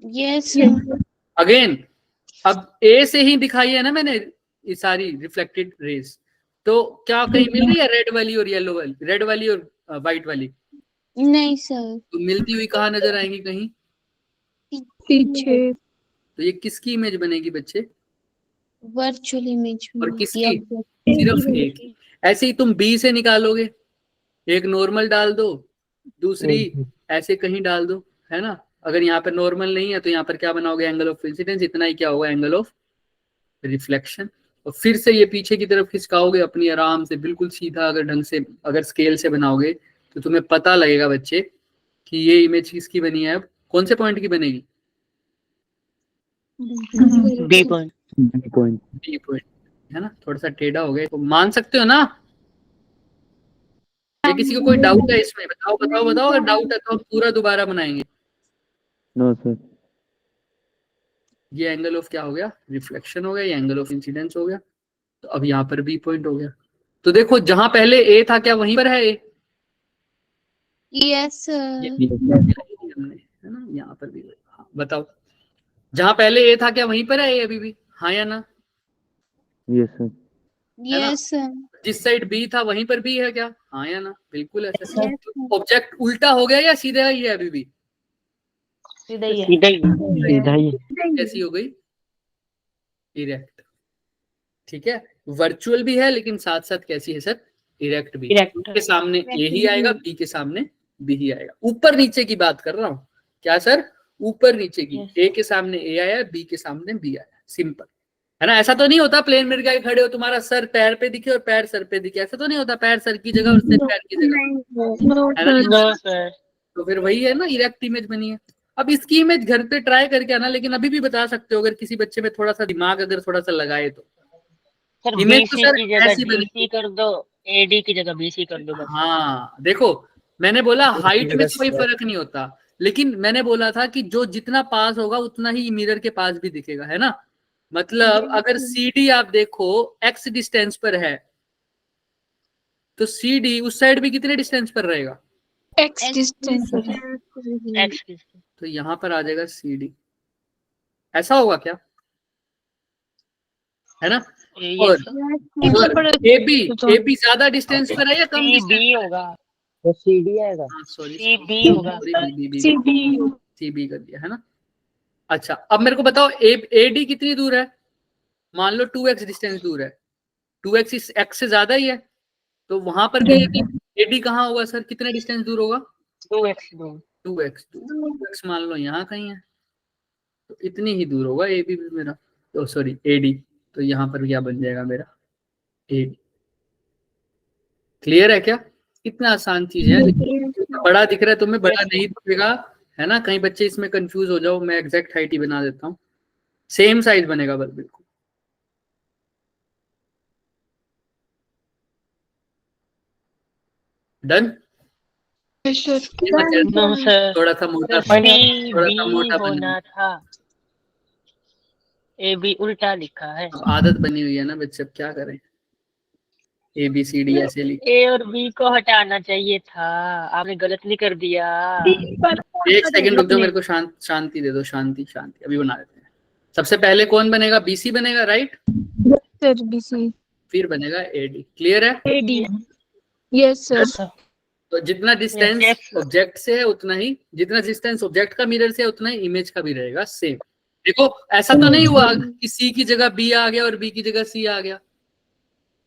Speaker 6: यस।
Speaker 1: अगेन अब ए से ही दिखाई है ना मैंने ये सारी रिफ्लेक्टेड रेज, तो क्या कहीं मिल रही है रेड वाली और येलो वाली, रेड वाली और व्हाइट वाली?
Speaker 6: नहीं सर।
Speaker 1: तो मिलती हुई कहाँ नजर आएंगी, कहीं
Speaker 3: पीछे।
Speaker 1: तो ये किसकी इमेज बनेगी बच्चे,
Speaker 6: वर्चुअल इमेज।
Speaker 1: और किसकी, सिर्फ ए की। ऐसे ही तुम बी से निकालोगे, एक नॉर्मल डाल दो, दूसरी ऐसे कहीं डाल दो, है ना। अगर यहाँ पे नॉर्मल नहीं है तो यहाँ पर क्या बनाओगे, एंगल ऑफ इंसिडेंस, इतना ही क्या होगा, एंगल ऑफ रिफ्लेक्शन। और फिर से ये पीछे की तरफ खिसकाओगे अपनी आराम से, बिल्कुल सीधा, अगर ढंग से, अगर स्केल से बनाओगे तो तुम्हें पता लगेगा बच्चे कि ये इमेज किसकी बनी है। अब कौन से पॉइंट की बनेगी,
Speaker 2: B point.
Speaker 7: B point.
Speaker 1: B point, है ना। थोड़ा सा टेढ़ा हो गया, तो मान सकते हो ना। ये किसी को कोई डाउट है इसमें, बताओ बताओ बताओ, अगर डाउट है तो हम पूरा दोबारा बनाएंगे।
Speaker 7: No sir.
Speaker 1: ये एंगल ऑफ क्या हो गया, रिफ्लेक्शन हो गया, ये एंगल ऑफ इंसिडेंस हो गया। तो अब यहाँ पर बी पॉइंट हो गया। तो देखो जहां पहले ए था क्या वहीं पर है ए,
Speaker 6: यस सर।
Speaker 1: हमने, है ना, यहाँ पर भी। हाँ, बताओ जहां पहले ए था क्या वहीं पर है ए अभी भी, हाँ या ना?
Speaker 7: Yes sir.
Speaker 6: Yes sir.
Speaker 1: जिस साइड बी था वहीं पर भी है क्या, हाँ या ना? बिल्कुल ऐसा। ऑब्जेक्ट उल्टा हो गया या सीधा ही है अभी भी?
Speaker 2: सीधा ही है।
Speaker 1: कैसी हो गई, इरेक्ट। ठीक है, वर्चुअल भी है लेकिन साथ साथ कैसी है सर, इरेक्ट भी।
Speaker 2: Erect।
Speaker 1: के सामने ए ही आएगा, बी के सामने बी ही आएगा। ऊपर नीचे की बात कर रहा हूँ, क्या सर, ऊपर नीचे की। ए के सामने ए आया, बी के सामने बी आया, सिंपल, है ना। ऐसा तो नहीं होता प्लेन में खड़े हो, तुम्हारा सर पैर पे दिखे और पैर सर पे दिखे, ऐसा तो नहीं होता, पैर सर की जगह और सर पैर की जगह, है ना।
Speaker 2: No sir.
Speaker 1: तो फिर वही है ना, इरेक्ट इमेज बनी है। अब इसकी इमेज घर पे ट्राई करके आना, लेकिन अभी भी बता सकते हो अगर किसी बच्चे में थोड़ा सा दिमाग अगर थोड़ा सा लगाए तो।
Speaker 2: सर
Speaker 1: इमेज तो
Speaker 2: बीसी
Speaker 1: सर
Speaker 2: की जगह
Speaker 1: ऐसी बनी।
Speaker 2: डीसी कर दो, एडी की जगह बीसी कर दो बस।
Speaker 1: हाँ देखो, मैंने बोला हाइट में कोई फर्क नहीं होता, लेकिन मैंने बोला था कि जो जितना पास होगा उतना ही मिरर के पास भी दिखेगा, है ना। मतलब अगर CD आप देखो x डिस्टेंस पर है, तो CD उस साइड भी कितने डिस्टेंस पर रहेगा,
Speaker 3: एक्स डिस्टेंस।
Speaker 2: एक्स की।
Speaker 1: तो यहाँ पर आ जाएगा CD। ऐसा होगा क्या, है ना। और AB ज्यादा डिस्टेंस पर है या कम
Speaker 2: सी
Speaker 1: डिस्टेंस
Speaker 2: बी होगा,
Speaker 5: तो सीडी आएगा।
Speaker 1: सॉरी
Speaker 2: सी बी होगा।
Speaker 1: CB कर दिया, है ना। अच्छा अब मेरे को बताओ AD कितनी दूर है, मान लो 2x डिस्टेंस दूर है, 2x इस x से ज्यादा ही है, तो वहां पर भी AD कहाँ होगा सर, कितने डिस्टेंस दूर होगा, 2x मान लो यहाँ कहीं है, तो इतनी ही दूर होगा AB भी मेरा, तो सॉरी AD। तो यहाँ पर क्या बन जाएगा मेरा, AD। क्लियर है क्या, इतना आसान चीज है, लेकिन बड़ा दिख रहा है तुम्हें, बड़ा नहीं दिखेगा, है ना। कहीं बच्चे इसमें कंफ्यूज हो जाओ, मैं एग्जैक्ट हाइट ही बना देता हूँ, सेम साइज बनेगा बस बिल्कुल। Done.
Speaker 4: Yes, sir.
Speaker 2: No sir,
Speaker 1: थोड़ा सा मोटा
Speaker 2: सी
Speaker 1: थोड़ा सा
Speaker 2: बी
Speaker 1: मोटा
Speaker 2: होना
Speaker 1: बनेगा।
Speaker 2: था, ए बी उल्टा लिखा है।
Speaker 1: अब आदत बनी हुई है ना बच्चे, अब क्या करें, ए बी सी डी ऐसे लिख।
Speaker 2: ए और बी को हटाना चाहिए था, आपने गलत नहीं कर दिया।
Speaker 1: एक सेकंड रुक जाओ, मेरे को शांति दे दो, शांति शांति, अभी बना देते हैं। सबसे पहले कौन बनेगा, बीसी बनेगा, राइट।
Speaker 3: सर BC
Speaker 1: फिर बनेगा एडी। क्लियर है।
Speaker 3: AD यस सर
Speaker 1: तो जितना डिस्टेंस
Speaker 2: yes.
Speaker 1: ऑब्जेक्ट से है उतना ही, जितना डिस्टेंस ऑब्जेक्ट का मिरर से है उतना ही इमेज का भी रहेगा सेम। देखो ऐसा तो नहीं हुआ कि सी की जगह बी आ गया और बी की जगह सी आ गया,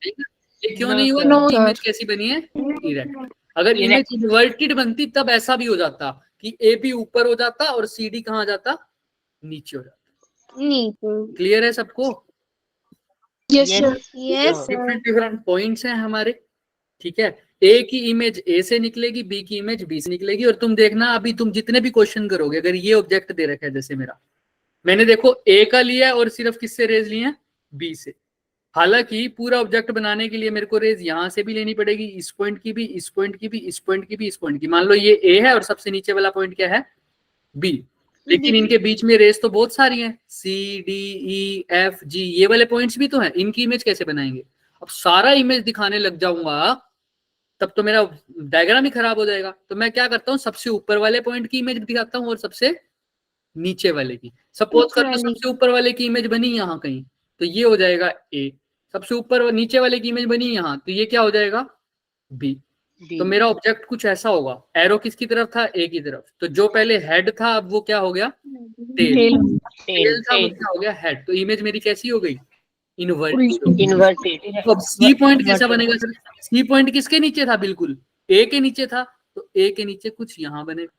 Speaker 1: ठीक है। ये क्यों
Speaker 2: No,
Speaker 1: नहीं हुआ,
Speaker 2: sir.
Speaker 1: क्योंकि इमेज कैसी बनी है, इरेक्ट। अगर इमेज इन्वर्टेड बनती तब ऐसा भी हो जाता कि ए बी ऊपर हो जाता और सी डी कहाँ जाता, नीचे हो जाता।
Speaker 6: नीचे।
Speaker 1: क्लियर है सबको।
Speaker 3: Yes sir
Speaker 6: yes sir.
Speaker 1: Different different points हैं हमारे, ठीक है। ए की इमेज ए से निकलेगी, बी की इमेज बी से निकलेगी। और तुम देखना अभी तुम जितने भी क्वेश्चन करोगे, अगर ये ऑब्जेक्ट दे रखा है जैसे मेरा, मैंने देखो ए का लिया है और सिर्फ किससे रेज लिए हैं, बी से। हालांकि पूरा ऑब्जेक्ट बनाने के लिए मेरे को रेज यहां से भी लेनी पड़ेगी, इस पॉइंट की भी, इस पॉइंट की भी, इस पॉइंट की भी, इस पॉइंट की। मान लो ये ए है और सबसे नीचे वाला पॉइंट क्या है, बी। लेकिन इनके बीच में रेस तो बहुत सारी हैं, C D E F G, ये वाले पॉइंट्स भी तो हैं। इनकी इमेज कैसे बनाएंगे। अब सारा इमेज दिखाने लग जाऊंगा तब तो मेरा डायग्राम ही खराब हो जाएगा। तो मैं क्या करता हूँ, सबसे ऊपर वाले पॉइंट की इमेज दिखाता हूँ और सबसे नीचे वाले की। सपोज कर लो सबसे ऊपर वाले की इमेज बनी यहाँ कहीं, तो ये हो जाएगा ए। सबसे ऊपर नीचे वाले की इमेज बनी यहाँ, तो ये क्या हो जाएगा, बी। तो मेरा ऑब्जेक्ट कुछ ऐसा होगा। एरो किसकी तरफ था, ए की तरफ। तो जो पहले हेड था अब वो क्या हो गया, टेल। टेल था वो क्या हो गया, हेड। तो इमेज मेरी कैसी हो गई, इन्वर्टेड।
Speaker 2: इन्वर्टेड।
Speaker 1: तो अब सी पॉइंट कैसा बनेगा सर, सी पॉइंट किसके नीचे था, बिल्कुल ए के नीचे था। तो ए के नीचे कुछ यहाँ बनेगा।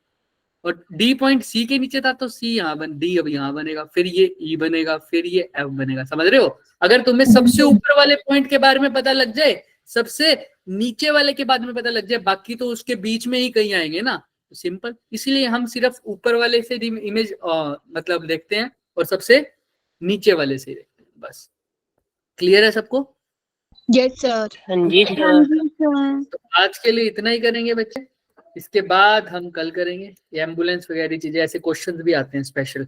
Speaker 1: और डी पॉइंट सी के नीचे था तो सी यहाँ बन, डी अब यहाँ बनेगा, फिर ये ई बनेगा, फिर ये एफ बनेगा। समझ रहे हो। अगर तुम्हें सबसे ऊपर वाले पॉइंट के बारे में पता लग जाए, सबसे नीचे वाले के बारे में पता लग जाए, बाकी तो उसके बीच में ही कहीं आएंगे ना, तो सिंपल। इसलिए हम सिर्फ ऊपर वाले से इमेज मतलब देखते हैं और सबसे नीचे वाले से देखते हैं, बस। क्लियर है सबको।
Speaker 3: यस सर
Speaker 2: हाँ जी सर।
Speaker 1: तो आज के लिए इतना ही करेंगे बच्चे, इसके बाद हम कल करेंगे ये एम्बुलेंस वगैरह चीजें। ऐसे क्वेश्चंस भी आते हैं स्पेशल।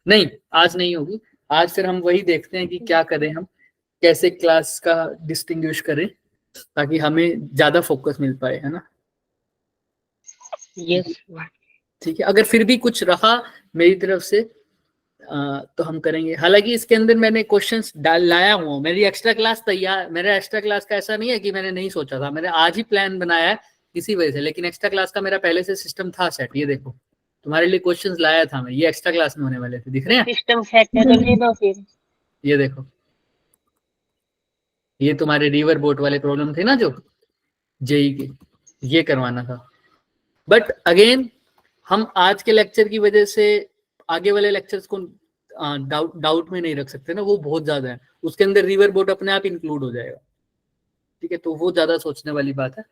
Speaker 1: नहीं आज नहीं होगी, आज फिर हम वही देखते हैं कि क्या करें, हम कैसे क्लास का डिस्टिंग्विश करें ताकि हमें ज्यादा फोकस मिल पाए, है ना।
Speaker 2: यस।
Speaker 1: ठीक है। अगर फिर भी कुछ रहा मेरी तरफ से तो हम करेंगे। हालांकि इसके अंदर मैंने क्वेश्चंस लाया हुआ, मेरी एक्स्ट्रा क्लास तैयार। मेरा एक्स्ट्रा क्लास का ऐसा नहीं है कि मैंने नहीं सोचा था, मैंने आज ही प्लान बनाया है इसी वजह से। लेकिन एक्स्ट्रा क्लास का मेरा पहले से सिस्टम था सेट। ये देखो तुम्हारे लिए क्वेश्चंस लाया था मैं, ये एक्स्ट्रा क्लास में होने वाले थे, दिख रहे हैं।
Speaker 2: सिस्टम सेट है तो ले दो फिर।
Speaker 1: ये देखो, ये तुम्हारे रिवर बोट वाले प्रॉब्लम थे ना जो जेई के, ये करवाना था। बट अगेन हम आज के लेक्चर की वजह से आगे वाले लेक्चर्स को डाउट में नहीं रख सकते ना, वो बहुत ज्यादा है। उसके अंदर रिवर बोट अपने आप इंक्लूड हो जाएगा, ठीक है। तो वो ज्यादा सोचने वाली बात है,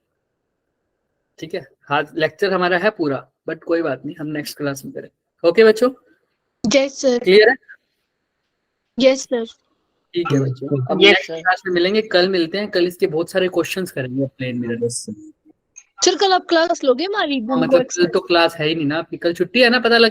Speaker 1: ठीक है। हाँ लेक्चर हमारा है पूरा, बट कोई बात नहीं, हम नेक्स्ट क्लास में करें। ओके बच्चों,
Speaker 3: यस सर
Speaker 1: क्लियर है।
Speaker 3: यस सर
Speaker 1: ठीक है बच्चों, अब
Speaker 2: Yes,
Speaker 1: नेक्स्ट
Speaker 2: sir.
Speaker 1: क्लास में मिलेंगे, कल मिलते हैं। कल इसके बहुत सारे क्वेश्चंस करेंगे प्लेन मिरर।
Speaker 3: सर कल आप क्लास लोगे हमारी
Speaker 1: मतलब कल तो क्लास है ही नहीं ना, आपकी कल छुट्टी है ना, पता लग